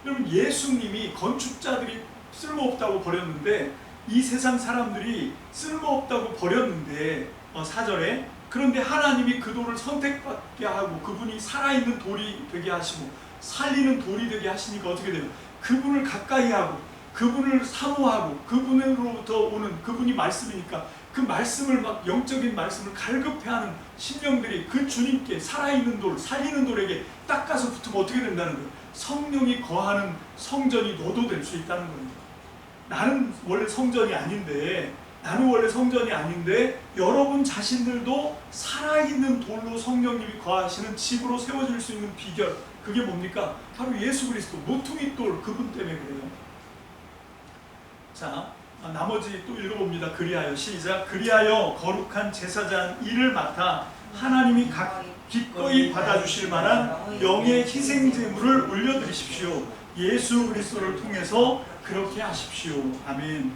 여러분 예수님이 건축자들이 쓸모없다고 버렸는데 이 세상 사람들이 쓸모없다고 버렸는데 4절에 그런데 하나님이 그 돌을 선택받게 하고 그분이 살아있는 돌이 되게 하시고 살리는 돌이 되게 하시니까 어떻게 돼요? 그분을 가까이 하고 그분을 사모하고 그분으로부터 오는 그분이 말씀이니까 그 말씀을 막 영적인 말씀을 갈급해하는 심령들이 그 주님께 살아있는 돌, 살리는 돌에게 딱 가서 붙으면 어떻게 된다는 거예요? 성령이 거하는 성전이 너도 될 수 있다는 거예요. 나는 원래 성전이 아닌데 나는 원래 성전이 아닌데 여러분 자신들도 살아있는 돌로 성령님이 거하시는 집으로 세워질 수 있는 비결, 그게 뭡니까? 바로 예수 그리스도, 모퉁이 돌, 그분 때문에 그래요. 자, 나머지 또 읽어봅니다. 그리하여, 시작. 그리하여 거룩한 제사장 일을 맡아 하나님이 기꺼이 받아주실 만한 영의 희생제물을 올려드리십시오. 예수 그리스도를 통해서 그렇게 하십시오. 아멘.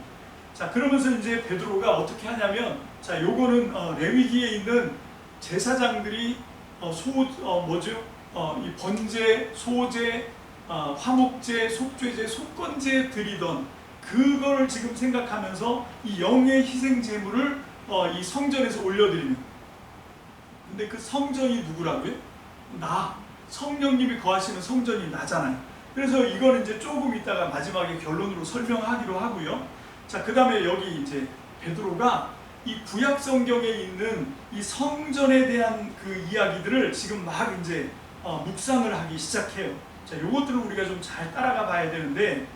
자, 그러면서 이제 베드로가 어떻게 하냐면, 자, 요거는 레위기에 있는 제사장들이 이 번제, 소제, 화목제, 속죄제, 속건제 드리던 그걸 지금 생각하면서 이 영의 희생 제물을 이 성전에서 올려드리는. 근데 그 성전이 누구라고요? 나, 성령님이 거하시는 성전이 나잖아요. 그래서 이거는 이제 조금 이따가 마지막에 결론으로 설명하기로 하고요. 자, 그 다음에 여기 이제 베드로가 이 구약 성경에 있는 이 성전에 대한 그 이야기들을 지금 막 이제 묵상을 하기 시작해요. 자, 요것들을 우리가 좀 잘 따라가 봐야 되는데,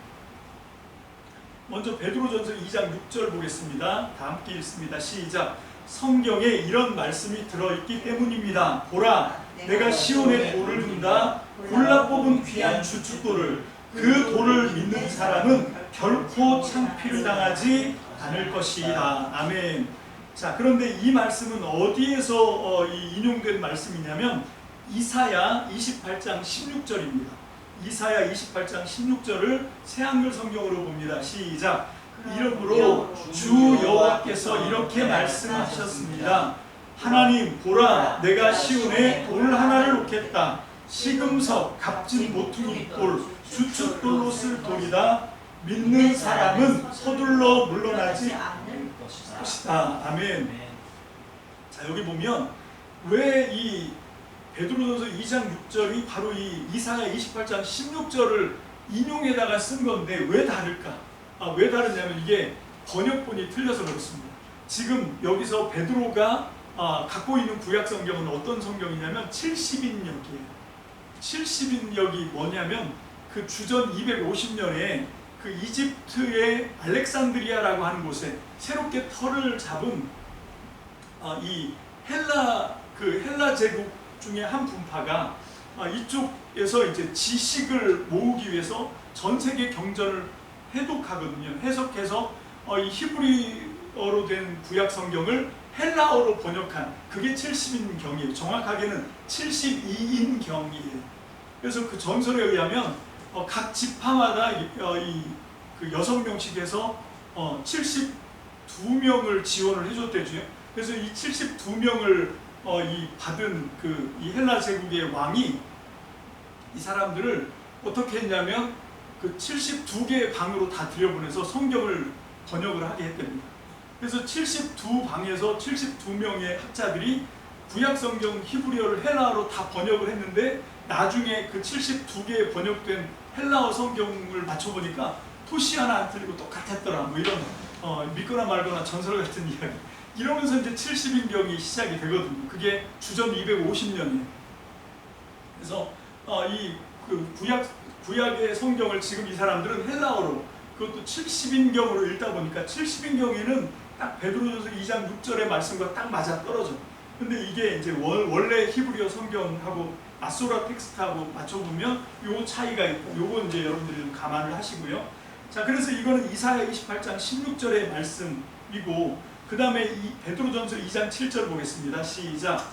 먼저 베드로전서 2장 6절 보겠습니다. 다 함께 읽습니다. 시작. 성경에 이런 말씀이 들어있기 때문입니다. 보라, 내가 시온에 돌을 둔다. 골라 뽑은 귀한 주춧돌을, 그 돌을 믿는 사람은 결코 창피를 당하지 않을 것이다. 아멘. 자, 그런데 이 말씀은 어디에서 인용된 말씀이냐면 이사야 28장 16절입니다. 이사야 28장 16절을 새한글 성경으로 봅니다. 시작. 이러므로 주 여호와께서 이렇게 말씀하셨습니다. 하나님, 보라, 내가 시온에 돌 하나를 놓겠다. 시금석, 값진 모퉁이 돌, 주춧돌로 쓸 돌이다. 믿는 사람은 서둘러 물러나지 않을 것이다. 아멘. 자, 여기 보면 왜 이 베드로전서 2장 6절이 바로 이 이사야 28장 16절을 인용에다가 쓴 건데 왜 다를까? 왜 다르냐면 이게 번역본이 틀려서 그렇습니다. 지금 여기서 베드로가 갖고 있는 구약 성경은 어떤 성경이냐면 70인역이에요. 70인역이 뭐냐면 그 주전 250년에 그 이집트의 알렉산드리아라고 하는 곳에 새롭게 터를 잡은 이 헬라 제국 중에 한 분파가 이쪽에서 이제 지식을 모으기 위해서 전 세계 경전을 해독하거든요. 해석해서 이 히브리어로 된 구약 성경을 헬라어로 번역한 그게 70인경이에요. 정확하게는 72인경이에요. 그래서 그 전설에 의하면 각 지파마다 그 6명씩에서 72명을 지원을 해줬대죠. 그래서 이 72명을 받은 이 헬라 제국의 왕이 이 사람들을 어떻게 했냐면 그 72개의 방으로 다 들여보내서 성경을 번역을 하게 했답니다. 그래서 72방에서 72명의 학자들이 구약 성경 히브리어를 헬라어로 다 번역을 했는데 나중에 그 72개의 번역된 헬라어 성경을 맞춰보니까 토시 하나 안 틀리고 똑같았더라. 뭐 이런 믿거나 말거나 전설 같은 이야기. 이러면서 이제 70인경이 시작이 되거든요. 그게 주전 250년이에요. 그래서 그 구약의 성경을 지금 이 사람들은 헬라어로 그것도 70인경으로 읽다 보니까 70인경에는 딱 베드로전서 2장 6절의 말씀과 딱 맞아 떨어져. 근데 이게 이제 원래 히브리어 성경하고 마소라 텍스트하고 맞춰보면 요 차이가 있고 요거 이제 여러분들이 좀 감안을 하시고요. 자, 그래서 이거는 이사야 28장 16절의 말씀이고 그 다음에 이 베드로전서 2장 7절 보겠습니다. 시작.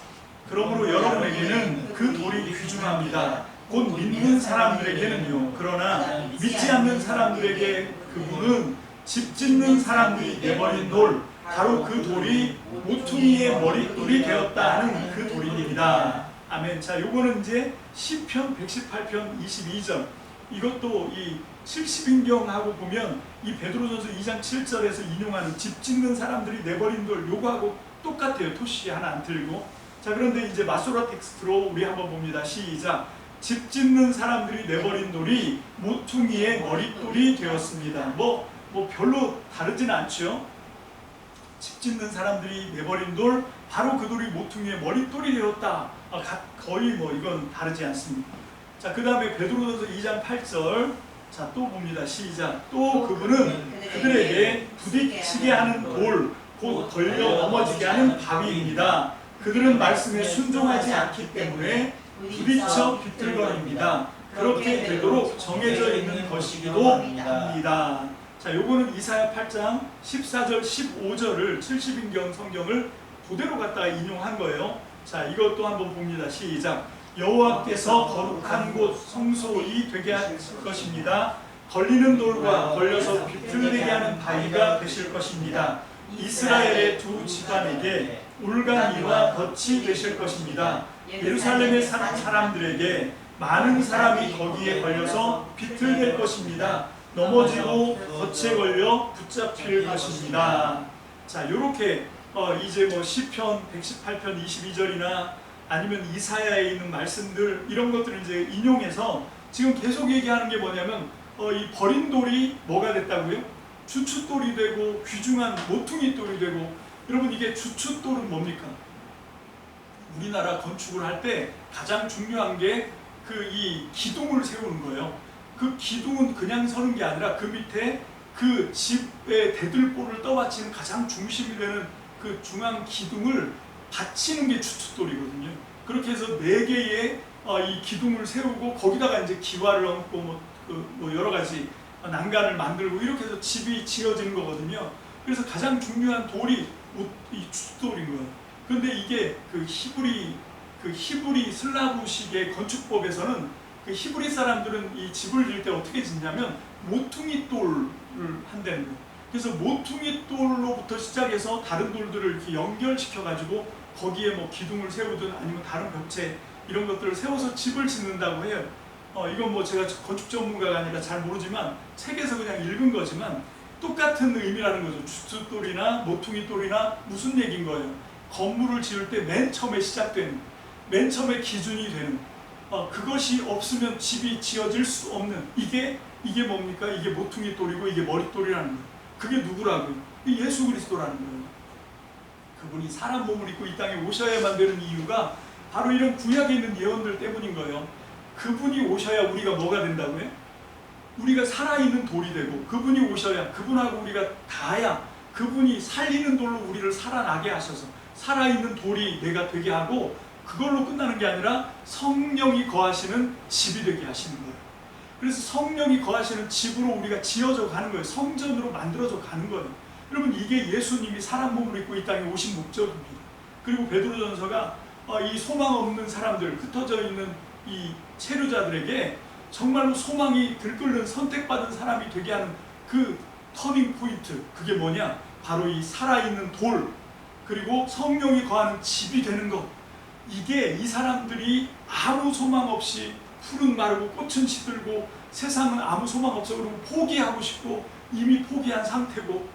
그러므로 여러분에게는 그 돌이 귀중합니다. 곧 믿는 사람들에게는요. 그러나 믿지 않는 사람들에게 그분은 집 짓는 사람들이 내버린 돌, 바로 그 돌이 모퉁이의 머릿돌이 되었다 하는 그 돌입니다. 아멘. 자, 요거는 이제 시편 118편 22절. 이것도 이 70인경하고 보면 이 베드로전서 2장 7절에서 인용하는 집 짓는 사람들이 내버린 돌 요거하고 똑같아요. 토시 하나 안 틀리고. 자, 그런데 이제 마소라 텍스트로 우리 한번 봅니다. 시작. 집 짓는 사람들이 내버린 돌이 모퉁이의 머릿돌이 되었습니다. 뭐 별로 다르진 않죠. 집 짓는 사람들이 내버린 돌, 바로 그 돌이 모퉁이의 머릿돌이 되었다. 거의 이건 다르지 않습니다. 자, 그 다음에 베드로전서 2장 8절 자, 또 봅니다. 시작. 또 그분은 그들에게 부딪히게 하는 돌, 곧 걸려 넘어지게 하는 바위입니다. 그들은 말씀에 순종하지 않기 때문에 부딪혀 비틀거립니다. 그렇게 되도록 정해져 있는 것이기도 합니다. 자, 요거는 이사야 8장 14절 15절을 70인경 성경을 그대로 갖다가 인용한 거예요. 자, 이것도 한번 봅니다. 시작. 여호와께서 거룩한 곳 성소이 되게 하실 것입니다. 걸리는 돌과 걸려서 비틀리게 하는 바위가 되실 것입니다. 이스라엘의 두 집안에게 울가미와 덫이 되실 것입니다. 예루살렘에 사는 사람들에게 많은 사람이 거기에 걸려서 비틀될 것입니다. 넘어지고 덫에 걸려 붙잡힐 것입니다. 자, 요렇게 이제 뭐 시편 118편 22절이나 아니면 이사야에 있는 말씀들 이런 것들을 이제 인용해서 지금 계속 얘기하는 게 뭐냐면 이 버린 돌이 뭐가 됐다고요? 주춧돌이 되고 귀중한 모퉁이 돌이 되고. 여러분, 이게 주춧돌은 뭡니까? 우리나라 건축을 할 때 가장 중요한 게 이 기둥을 세우는 거예요. 그 기둥은 그냥 서는 게 아니라 그 밑에 그 집의 대들보를 떠받치는 가장 중심이 되는 그 중앙 기둥을 받치는 게 주춧돌이거든요. 그렇게 해서 4개의 이 기둥을 세우고 거기다가 이제 기와를 얹고 뭐 여러 가지 난간을 만들고 이렇게 해서 집이 지어지는 거거든요. 그래서 가장 중요한 돌이 이 주춧돌인 거예요. 그런데 이게 그 히브리 슬라브식의 건축법에서는 그 히브리 사람들은 이 집을 지을 때 어떻게 짓냐면 모퉁이 돌을 한다는 거예요. 그래서 모퉁이 돌로부터 시작해서 다른 돌들을 이렇게 연결시켜 가지고 거기에 뭐 기둥을 세우든 아니면 다른 벽체 이런 것들을 세워서 집을 짓는다고 해요. 이건 뭐 제가 건축 전문가가 아니라 잘 모르지만 책에서 그냥 읽은 거지만 똑같은 의미라는 거죠. 주춧돌이나 모퉁이 돌이나 무슨 얘기인 거예요? 건물을 지을 때 맨 처음에 시작되는, 맨 처음에 기준이 되는 그것이 없으면 집이 지어질 수 없는 이게 뭡니까? 이게 모퉁이 돌이고 이게 머릿돌이라는 거예요. 그게 누구라고요? 예수 그리스도라는 거예요. 그분이 사람 몸을 입고 이 땅에 오셔야만 되는 이유가 바로 이런 구약에 있는 예언들 때문인 거예요. 그분이 오셔야 우리가 뭐가 된다고요? 우리가 살아있는 돌이 되고, 그분이 오셔야 그분하고 우리가 닿아야 그분이 살리는 돌로 우리를 살아나게 하셔서 살아있는 돌이 내가 되게 하고, 그걸로 끝나는 게 아니라 성령이 거하시는 집이 되게 하시는 거예요. 그래서 성령이 거하시는 집으로 우리가 지어져 가는 거예요. 성전으로 만들어져 가는 거예요. 여러분, 이게 예수님이 사람 몸을 입고 이 땅에 오신 목적입니다. 그리고 베드로전서가 이 소망 없는 사람들, 흩어져 있는 이 체류자들에게 정말로 소망이 들끓는 선택받은 사람이 되게 하는 그 터닝 포인트, 그게 뭐냐? 바로 이 살아있는 돌, 그리고 성령이 거하는 집이 되는 것. 이게 이 사람들이 아무 소망 없이 풀은 마르고 꽃은 시들고 세상은 아무 소망 없어 그러고 포기하고 싶고 이미 포기한 상태고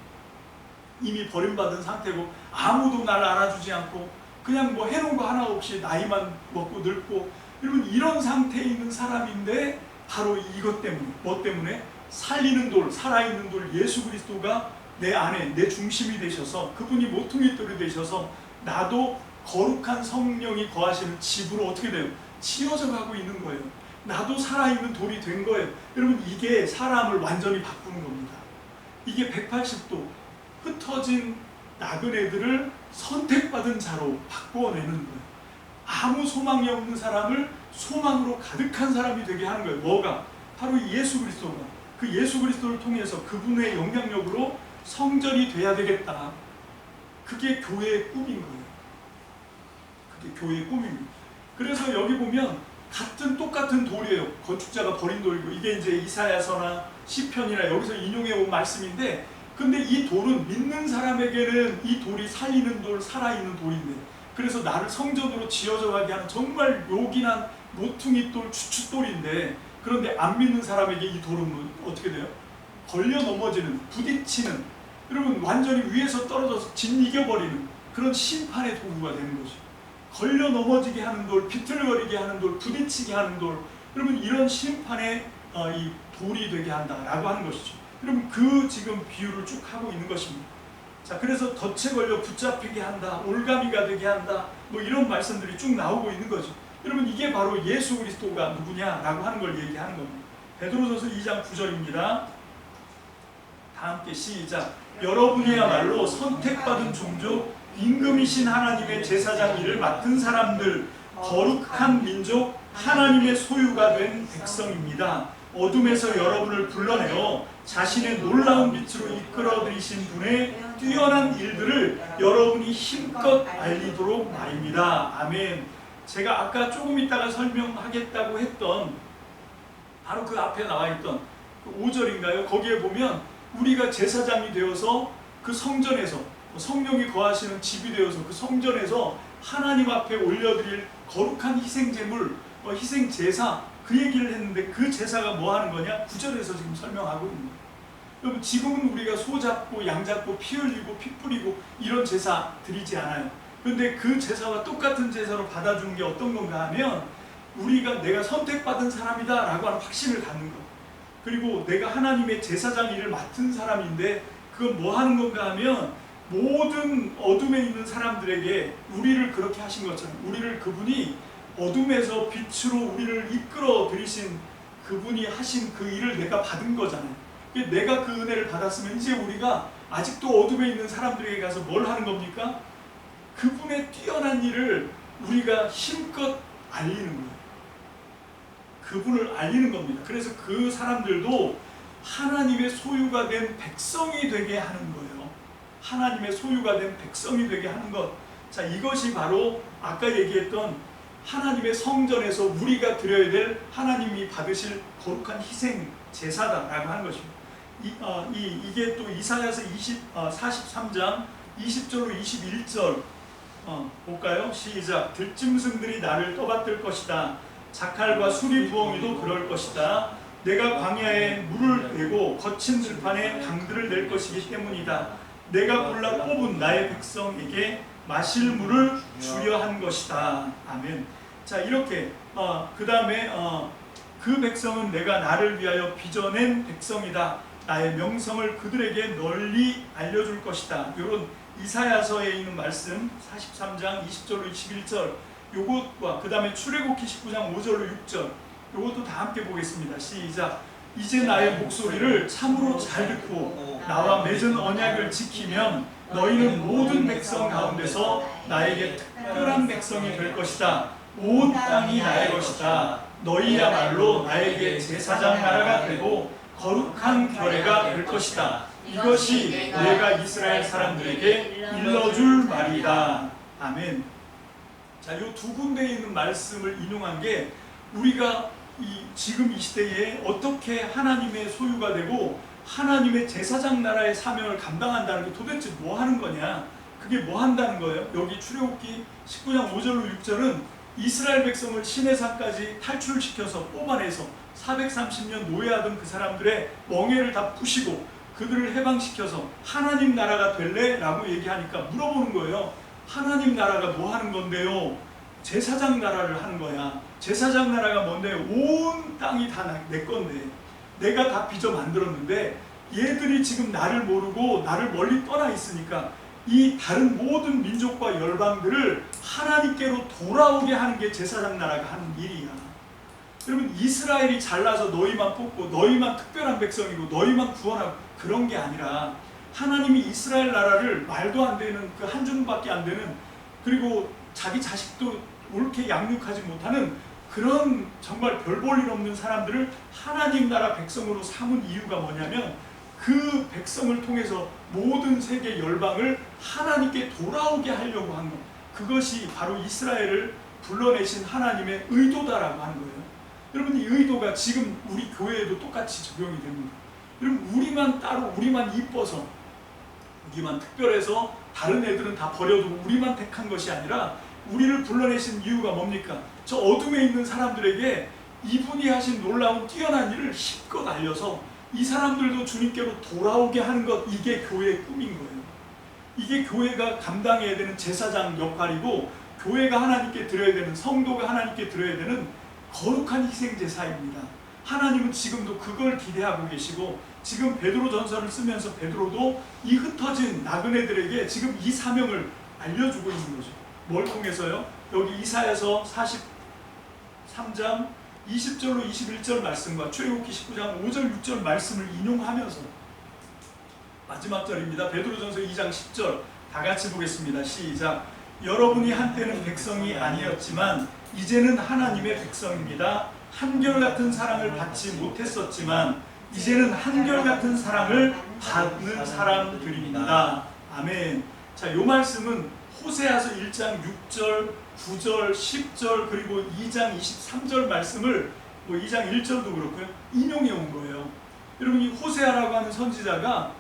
이미 버림받은 상태고 아무도 나를 알아주지 않고 그냥 뭐 해놓은 거 하나 없이 나이만 먹고 늙고, 여러분 이런 상태에 있는 사람인데 바로 이것 때문에, 뭐 때문에? 살리는 돌, 살아있는 돌 예수 그리스도가 내 안에 내 중심이 되셔서 그분이 모퉁이 돌이 되셔서 나도 거룩한 성령이 거하시는 집으로 어떻게 돼요? 치어져 가고 있는 거예요. 나도 살아있는 돌이 된 거예요. 여러분, 이게 사람을 완전히 바꾸는 겁니다. 이게 180도 흩어진 나그네들을 선택받은 자로 바꾸어내는 거예요. 아무 소망이 없는 사람을 소망으로 가득한 사람이 되게 하는 거예요. 뭐가? 바로 예수 그리스도가. 그 예수 그리스도를 통해서 그분의 영향력으로 성전이 돼야 되겠다. 그게 교회의 꿈인 거예요. 그게 교회의 꿈입니다. 그래서 여기 보면 똑같은 돌이에요. 건축자가 버린 돌이고, 이게 이제 이사야서나 시편이나 여기서 인용해 온 말씀인데, 근데 이 돌은 믿는 사람에게는 이 돌이 살리는 돌, 살아있는 돌인데, 그래서 나를 성전으로 지어져 가게 하는 정말 요긴한 모퉁이 돌, 주춧돌인데, 그런데 안 믿는 사람에게 이 돌은 어떻게 돼요? 걸려 넘어지는, 부딪히는, 여러분 완전히 위에서 떨어져서 짓이겨버리는 그런 심판의 도구가 되는 거죠. 걸려 넘어지게 하는 돌, 비틀거리게 하는 돌, 부딪히게 하는 돌, 여러분 이런 심판의 이 돌이 되게 한다라고 하는 것이죠. 여러분 그 지금 비유를 쭉 하고 있는 것입니다. 자, 그래서 덫에 걸려 붙잡히게 한다, 올가미가 되게 한다, 뭐 이런 말씀들이 쭉 나오고 있는 거죠. 여러분 이게 바로 예수 그리스도가 누구냐라고 하는 걸 얘기하는 겁니다. 베드로전서 2장 9절입니다. 다 함께 시작. 여러분이야말로 선택받은 종족, 임금이신 하나님의 제사장 일을 맡은 사람들, 거룩한 민족, 하나님의 소유가 된 백성입니다. 어둠에서 여러분을 불러내어 자신의 놀라운 빛으로 이끌어들이신 분의 뛰어난 일들을 여러분이 힘껏 알리도록 말입니다. 아멘. 제가 아까 조금 있다가 설명하겠다고 했던 바로 그 앞에 나와 있던 그 5절인가요? 거기에 보면 우리가 제사장이 되어서 그 성전에서 성령이 거하시는 집이 되어서 그 성전에서 하나님 앞에 올려드릴 거룩한 희생제물, 희생제사, 그 얘기를 했는데 그 제사가 뭐 하는 거냐? 9절에서 지금 설명하고 있는 거예요. 여러분, 지금은 우리가 소 잡고 양 잡고 피 흘리고 피 뿌리고 이런 제사 드리지 않아요. 그런데 그 제사와 똑같은 제사로 받아주는 게 어떤 건가 하면 우리가 내가 선택받은 사람이다 라고 하는 확신을 갖는 것, 그리고 내가 하나님의 제사장 일을 맡은 사람인데 그건 뭐 하는 건가 하면 모든 어둠에 있는 사람들에게 우리를 그렇게 하신 것처럼 우리를 그분이 어둠에서 빛으로 우리를 이끌어 들이신 그분이 하신 그 일을 내가 받은 거잖아요. 내가 그 은혜를 받았으면 이제 우리가 아직도 어둠에 있는 사람들에게 가서 뭘 하는 겁니까? 그분의 뛰어난 일을 우리가 힘껏 알리는 거예요. 그분을 알리는 겁니다. 그래서 그 사람들도 하나님의 소유가 된 백성이 되게 하는 거예요. 하나님의 소유가 된 백성이 되게 하는 것. 자, 이것이 바로 아까 얘기했던 하나님의 성전에서 우리가 드려야 될 하나님이 받으실 거룩한 희생 제사다라고 하는 것입니다. 이게 또 이사야서 43장 20절로 21절 볼까요? 시작. 들짐승들이 나를 떠받들 것이다. 자칼과 수리 부엉이도 그럴 것이다. 내가 광야에 물을 내고 거친 들판에 강들을 낼 것이기 때문이다. 내가 골라 뽑은 나의 백성에게 마실 물을 주려 한 것이다. 아멘. 자, 이렇게 그 다음에 그 백성은 내가 나를 위하여 빚어낸 백성이다. 나의 명성을 그들에게 널리 알려줄 것이다. 이런 이사야서에 있는 말씀 43장 20절로 21절 요것과 그 다음에 출애굽기 19장 5절로 6절 요것도 다 함께 보겠습니다. 시작. 이제 나의 목소리를 참으로 잘 듣고 나와 맺은 언약을 지키면 너희는 모든 백성 가운데서 나에게 특별한 백성이 될 것이다. 온 땅이 나의 것이다. 너희야말로 나에게 제사장 나라가 되고 거룩한 교회가 될 것이다. 이것이 내가 이스라엘 사람들에게 일러줄 말이다. 아멘. 자, 이 두 군데에 있는 말씀을 인용한 게 우리가 지금 이 시대에 어떻게 하나님의 소유가 되고 하나님의 제사장 나라의 사명을 감당한다는 게 도대체 뭐 하는 거냐? 그게 뭐 한다는 거예요? 여기 출애굽기 19장 5절로 6절은 이스라엘 백성을 시내산까지 탈출시켜서 뽑아내서 430년 노예하던 그 사람들의 멍에를 다 부시고 그들을 해방시켜서 하나님 나라가 될래? 라고 얘기하니까 물어보는 거예요. 하나님 나라가 뭐 하는 건데요? 제사장 나라를 하는 거야. 제사장 나라가 뭔데? 온 땅이 다 내 건데 내가 다 빚어 만들었는데 얘들이 지금 나를 모르고 나를 멀리 떠나 있으니까 이 다른 모든 민족과 열방들을 하나님께로 돌아오게 하는 게 제사장 나라가 하는 일이야. 여러분, 이스라엘이 잘나서 너희만 뽑고 너희만 특별한 백성이고 너희만 구원하고 그런 게 아니라 하나님이 이스라엘 나라를 말도 안 되는 그 한 주밖에 안 되는, 그리고 자기 자식도 옳게 양육하지 못하는 그런 정말 별 볼 일 없는 사람들을 하나님 나라 백성으로 삼은 이유가 뭐냐면 그 백성을 통해서 모든 세계 열방을 하나님께 돌아오게 하려고 한 것. 그것이 바로 이스라엘을 불러내신 하나님의 의도다라고 하는 거예요. 여러분, 이 의도가 지금 우리 교회에도 똑같이 적용이 됩니다. 여러분, 우리만 따로, 우리만 이뻐서, 우리만 특별해서 다른 애들은 다 버려두고 우리만 택한 것이 아니라 우리를 불러내신 이유가 뭡니까? 저 어둠에 있는 사람들에게 이분이 하신 놀라운 뛰어난 일을 힘껏 알려서 이 사람들도 주님께로 돌아오게 하는 것, 이게 교회의 꿈인 거예요. 이게 교회가 감당해야 되는 제사장 역할이고 교회가 하나님께 드려야 되는, 성도가 하나님께 드려야 되는 거룩한 희생제사입니다. 하나님은 지금도 그걸 기대하고 계시고 지금 베드로전서를 쓰면서 베드로도 이 흩어진 나그네들에게 지금 이 사명을 알려주고 있는 거죠. 뭘 통해서요? 여기 이사야서 43장 20절로 21절 말씀과 출애굽기 19장 5절 6절 말씀을 인용하면서 마지막 절입니다. 베드로전서 2장 10절 다 같이 보겠습니다. 시작. 여러분이 한때는 백성이 아니었지만 이제는 하나님의 백성입니다. 한결같은 사랑을 받지 못했었지만 이제는 한결같은 사랑을 받는 사람들입니다. 아멘. 자, 요 말씀은 호세아서 1장 6절, 9절, 10절 그리고 2장 23절 말씀을 2장 1절도 그렇고요. 인용해 온 거예요. 여러분 이 호세아라고 하는 선지자가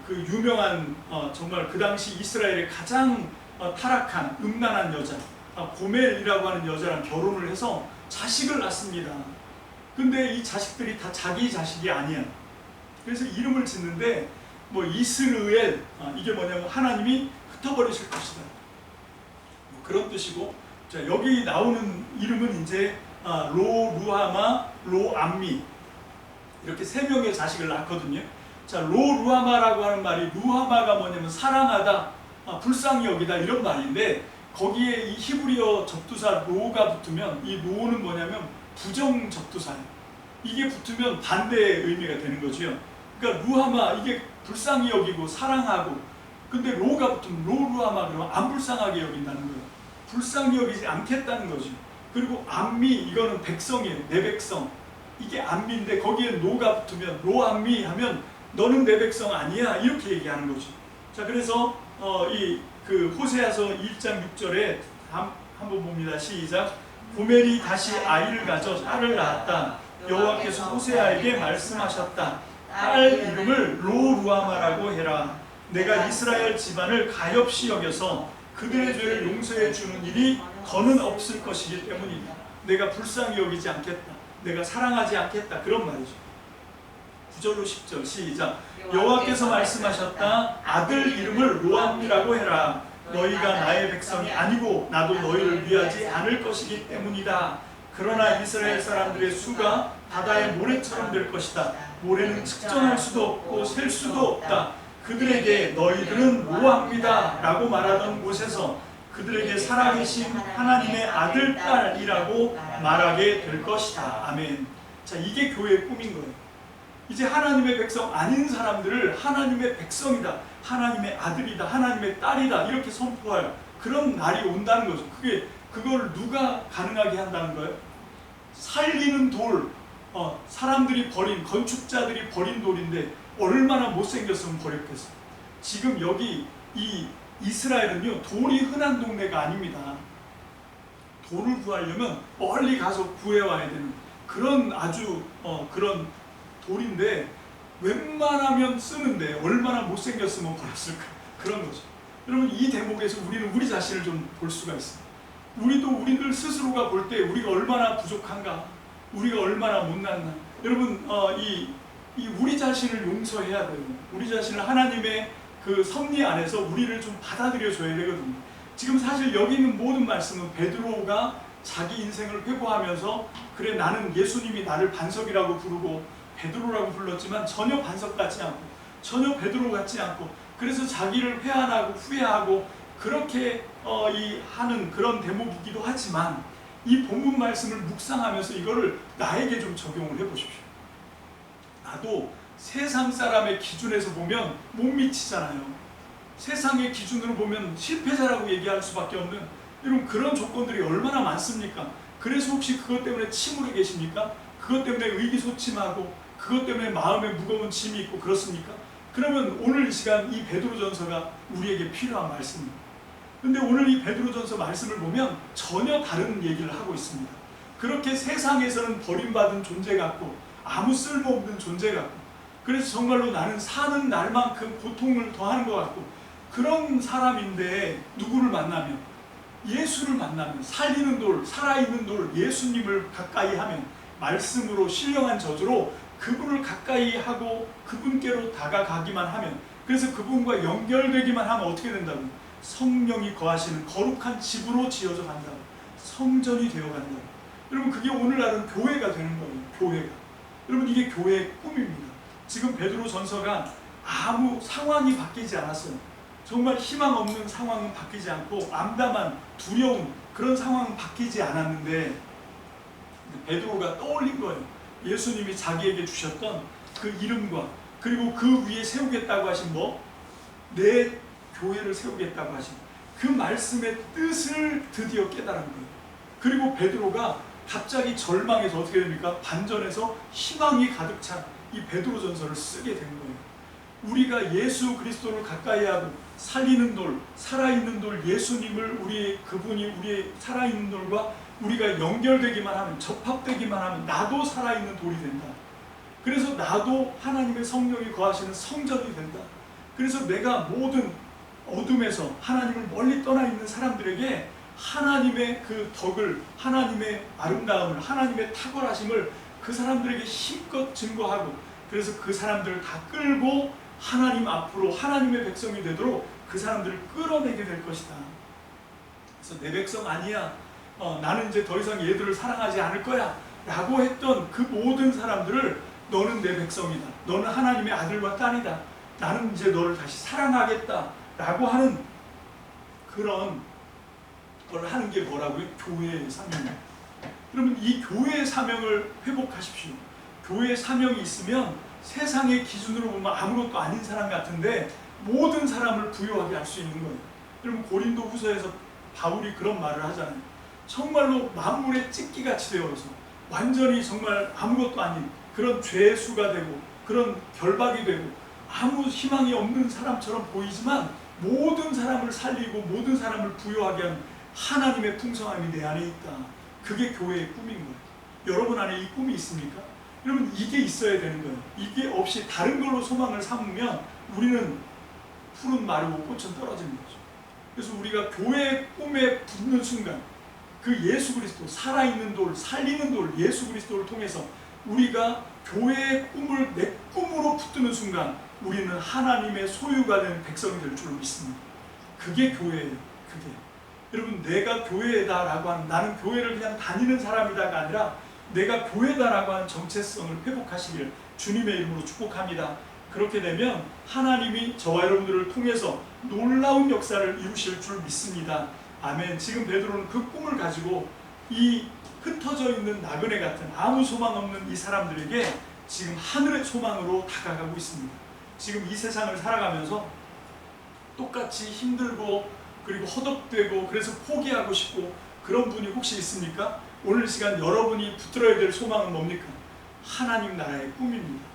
그 유명한 정말 그 당시 이스라엘의 가장 타락한 음란한 여자 고멜이라고 하는 여자랑 결혼을 해서 자식을 낳습니다. 근데 이 자식들이 다 자기 자식이 아니야. 그래서 이름을 짓는데 이스르엘 이게 뭐냐면 하나님이 흩어버리실 것이다. 그런 뜻이고, 자, 여기 나오는 이름은 이제 로 루하마 로 암미 이렇게 세 명의 자식을 낳거든요. 자, 로 루하마라고 하는 말이 루하마가 뭐냐면 사랑하다, 불쌍히 여기다 이런 말인데 거기에 이 히브리어 접두사 로가 붙으면 이 로는 뭐냐면 부정 접두사예요. 이게 붙으면 반대의 의미가 되는 거죠. 그러니까 루하마 이게 불쌍히 여기고 사랑하고, 근데 로가 붙으면 로루하마 그러면 안 불쌍하게 여긴다는 거예요. 불쌍히 여기지 않겠다는 거죠. 그리고 암미 이거는 백성이에요. 내 백성. 이게 암미인데 거기에 노가 붙으면 로암미 하면 너는 내 백성 아니야 이렇게 얘기하는 거죠. 자, 그래서 그 호세아서 1장 6절에 한번 봅니다. 시작. 고멜이 다시 아이를 가져 딸을 낳았다. 여호와께서 호세아에게 말씀하셨다. 딸 이름을 로루아마라고 해라. 내가 이스라엘 집안을 가엾이 여겨서 그들의 죄를 용서해 주는 일이 더는 없을 것이기 때문이다. 내가 불쌍히 여기지 않겠다. 내가 사랑하지 않겠다. 그런 말이죠. 9절로 10절 시작. 여호와께서 말씀하셨다. 아들 이름을 로암미라고 해라. 너희가 나의 백성이 아니고 나도 너희를 위하지 않을 것이기 때문이다. 그러나 이스라엘 사람들의 수가 바다의 모래처럼 될 것이다. 모래는 측정할 수도 없고 셀 수도 없다. 그들에게 너희들은 로암미다 라고 말하던 곳에서 그들에게 살아계신 하나님의 아들, 딸이라고 말하게 될 것이다. 아멘. 자, 이게 교회의 꿈인 거예요. 이제 하나님의 백성 아닌 사람들을 하나님의 백성이다, 하나님의 아들이다, 하나님의 딸이다 이렇게 선포할 그런 날이 온다는 거죠. 그걸 누가 가능하게 한다는 거예요? 살리는 돌, 사람들이 버린, 건축자들이 버린 돌인데 얼마나 못생겼으면 버렸겠어요. 지금 여기 이 이스라엘은요, 돌이 흔한 동네가 아닙니다. 돌을 구하려면 멀리 가서 구해와야 되는 그런 아주 그런 돌인데 웬만하면 쓰는데 얼마나 못생겼으면 버렸을까, 그런 거죠. 여러분, 이 대목에서 우리는 우리 자신을 좀 볼 수가 있습니다. 우리도 우리들 스스로가 볼 때 우리가 얼마나 부족한가, 우리가 얼마나 못났나. 여러분, 이 우리 자신을 용서해야 돼요. 우리 자신을 하나님의 그 섭리 안에서 우리를 좀 받아들여 줘야 되거든요. 지금 사실 여기 있는 모든 말씀은 베드로가 자기 인생을 회고하면서 그래 나는 예수님이 나를 반석이라고 부르고 베드로라고 불렀지만 전혀 반석 같지 않고 전혀 베드로 같지 않고, 그래서 자기를 회한하고 후회하고 그렇게 하는 그런 대목이기도 하지만 이 본문 말씀을 묵상하면서 이거를 나에게 좀 적용을 해보십시오. 나도 세상 사람의 기준에서 보면 못 미치잖아요. 세상의 기준으로 보면 실패자라고 얘기할 수밖에 없는 이런 그런 조건들이 얼마나 많습니까? 그래서 혹시 그것 때문에 침울해 계십니까? 그것 때문에 의기소침하고 그것 때문에 마음에 무거운 짐이 있고 그렇습니까? 그러면 오늘 이 시간 이 베드로전서가 우리에게 필요한 말씀입니다. 근데 오늘 이 베드로전서 말씀을 보면 전혀 다른 얘기를 하고 있습니다. 그렇게 세상에서는 버림받은 존재 같고 아무 쓸모없는 존재 같고, 그래서 정말로 나는 사는 날만큼 고통을 더하는 것 같고 그런 사람인데 누구를 만나면, 예수를 만나면, 살리는 돌, 살아있는 돌 예수님을 가까이 하면, 말씀으로 신령한 저주로 그분을 가까이 하고 그분께로 다가가기만 하면, 그래서 그분과 연결되기만 하면 어떻게 된다고? 성령이 거하시는 거룩한 집으로 지어져 간다고, 성전이 되어 간다고. 여러분, 그게 오늘날은 교회가 되는 거예요. 교회가. 여러분, 이게 교회의 꿈입니다. 지금 베드로전서가 아무 상황이 바뀌지 않았어요. 정말 희망 없는 상황은 바뀌지 않고 암담한 두려운 그런 상황은 바뀌지 않았는데 베드로가 떠올린 거예요. 예수님이 자기에게 주셨던 그 이름과 그리고 그 위에 세우겠다고 하신 내 교회를 세우겠다고 하신 그 말씀의 뜻을 드디어 깨달은 거예요. 그리고 베드로가 갑자기 절망해서 어떻게 됩니까? 반전해서 희망이 가득 찬 이 베드로전서를 쓰게 된 거예요. 우리가 예수 그리스도를 가까이 하고 살리는 돌, 살아있는 돌 예수님을 그분이 우리의 살아있는 돌과 우리가 연결되기만 하면, 접합되기만 하면 나도 살아있는 돌이 된다. 그래서 나도 하나님의 성령이 거하시는 성전이 된다. 그래서 내가 모든 어둠에서 하나님을 멀리 떠나 있는 사람들에게 하나님의 그 덕을, 하나님의 아름다움을, 하나님의 탁월하심을 그 사람들에게 힘껏 증거하고, 그래서 그 사람들을 다 끌고 하나님 앞으로 하나님의 백성이 되도록 그 사람들을 끌어내게 될 것이다. 그래서 내 백성 아니야, 나는 이제 더 이상 얘들을 사랑하지 않을 거야 라고 했던 그 모든 사람들을 너는 내 백성이다, 너는 하나님의 아들과 딸이다, 나는 이제 너를 다시 사랑하겠다 라고 하는 그런 걸 하는 게 뭐라고요? 교회의 사명이에요. 여러분, 이 교회의 사명을 회복하십시오. 교회의 사명이 있으면 세상의 기준으로 보면 아무것도 아닌 사람 같은데 모든 사람을 부유하게 할 수 있는 거예요. 여러분, 고린도 후서에서 바울이 그런 말을 하잖아요. 정말로 만물의 찢기같이 되어서 완전히 정말 아무것도 아닌 그런 죄수가 되고 그런 결박이 되고 아무 희망이 없는 사람처럼 보이지만 모든 사람을 살리고 모든 사람을 부유하게 하는 하나님의 풍성함이 내 안에 있다. 그게 교회의 꿈인 거예요. 여러분 안에 이 꿈이 있습니까? 여러분, 이게 있어야 되는 거예요. 이게 없이 다른 걸로 소망을 삼으면 우리는 풀은 마르고 꽃은 떨어지는 거죠. 그래서 우리가 교회의 꿈에 붙는 순간 그 예수 그리스도, 살아있는 돌, 살리는 돌 예수 그리스도를 통해서 우리가 교회의 꿈을 내 꿈으로 붙드는 순간 우리는 하나님의 소유가 된 백성이 될 줄로 믿습니다. 그게 교회예요. 그게. 여러분, 내가 교회다라고 하는, 나는 교회를 그냥 다니는 사람이다가 아니라 내가 교회다라고 하는 정체성을 회복하시기를 주님의 이름으로 축복합니다. 그렇게 되면 하나님이 저와 여러분들을 통해서 놀라운 역사를 이루실 줄 믿습니다. 아멘. 지금 베드로는 그 꿈을 가지고 이 흩어져 있는 나그네 같은 아무 소망 없는 이 사람들에게 지금 하늘의 소망으로 다가가고 있습니다. 지금 이 세상을 살아가면서 똑같이 힘들고 그리고 허덕되고 그래서 포기하고 싶고 그런 분이 혹시 있습니까? 오늘 시간 여러분이 붙들어야 될 소망은 뭡니까? 하나님 나라의 꿈입니다.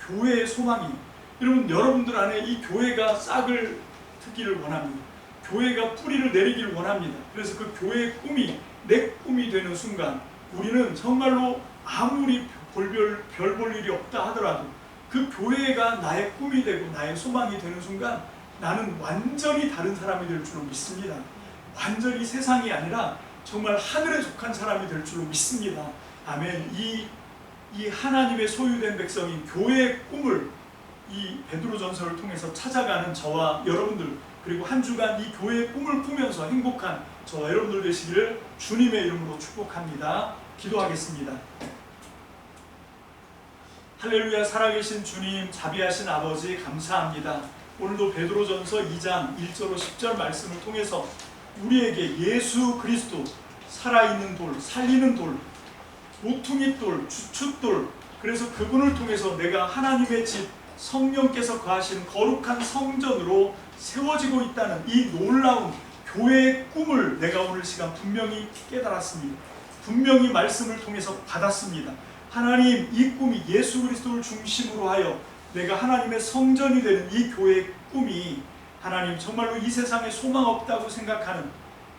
교회의 소망이. 여러분, 여러분들 안에 이 교회가 싹을 트기를 원합니다. 교회가 뿌리를 내리기를 원합니다. 그래서 그 교회의 꿈이 내 꿈이 되는 순간 우리는 정말로 아무리 별 볼 일이 없다 하더라도 그 교회가 나의 꿈이 되고 나의 소망이 되는 순간 나는 완전히 다른 사람이 될 줄로 믿습니다. 완전히 세상이 아니라 정말 하늘에 속한 사람이 될 줄로 믿습니다. 아멘. 이 하나님의 소유된 백성이 교회의 꿈을 이 베드로전서를 통해서 찾아가는 저와 여러분들, 그리고 한 주간 이 교회의 꿈을 꾸면서 행복한 저와 여러분들 되시기를 주님의 이름으로 축복합니다. 기도하겠습니다. 할렐루야. 살아계신 주님, 자비하신 아버지, 감사합니다. 오늘도 베드로전서 2장 1절로 10절 말씀을 통해서 우리에게 예수 그리스도, 살아있는 돌, 살리는 돌, 모퉁이 돌, 주춧돌, 그래서 그분을 통해서 내가 하나님의 집, 성령께서 거하신 거룩한 성전으로 세워지고 있다는 이 놀라운 교회의 꿈을 내가 오늘 시간 분명히 깨달았습니다. 분명히 말씀을 통해서 받았습니다. 하나님, 이 꿈이 예수 그리스도를 중심으로 하여 내가 하나님의 성전이 되는 이 교회의 꿈이 하나님 정말로 이 세상에 소망 없다고 생각하는,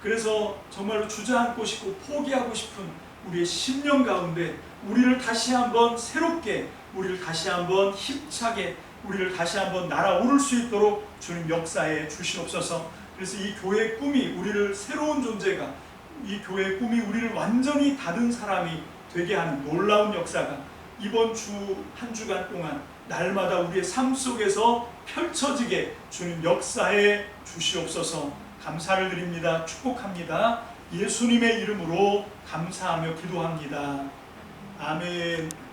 그래서 정말로 주저앉고 싶고 포기하고 싶은 우리의 심령 가운데 우리를 다시 한번 새롭게, 우리를 다시 한번 힘차게, 우리를 다시 한번 날아오를 수 있도록 주님 역사에 주시옵소서. 그래서 이 교회의 꿈이 우리를 새로운 존재가, 이 교회의 꿈이 우리를 완전히 다른 사람이 되게 하는 놀라운 역사가 이번 주 한 주간 동안 날마다 우리의 삶 속에서 펼쳐지게 주님 역사에 주시옵소서. 감사를 드립니다. 축복합니다. 예수님의 이름으로 감사하며 기도합니다. 아멘.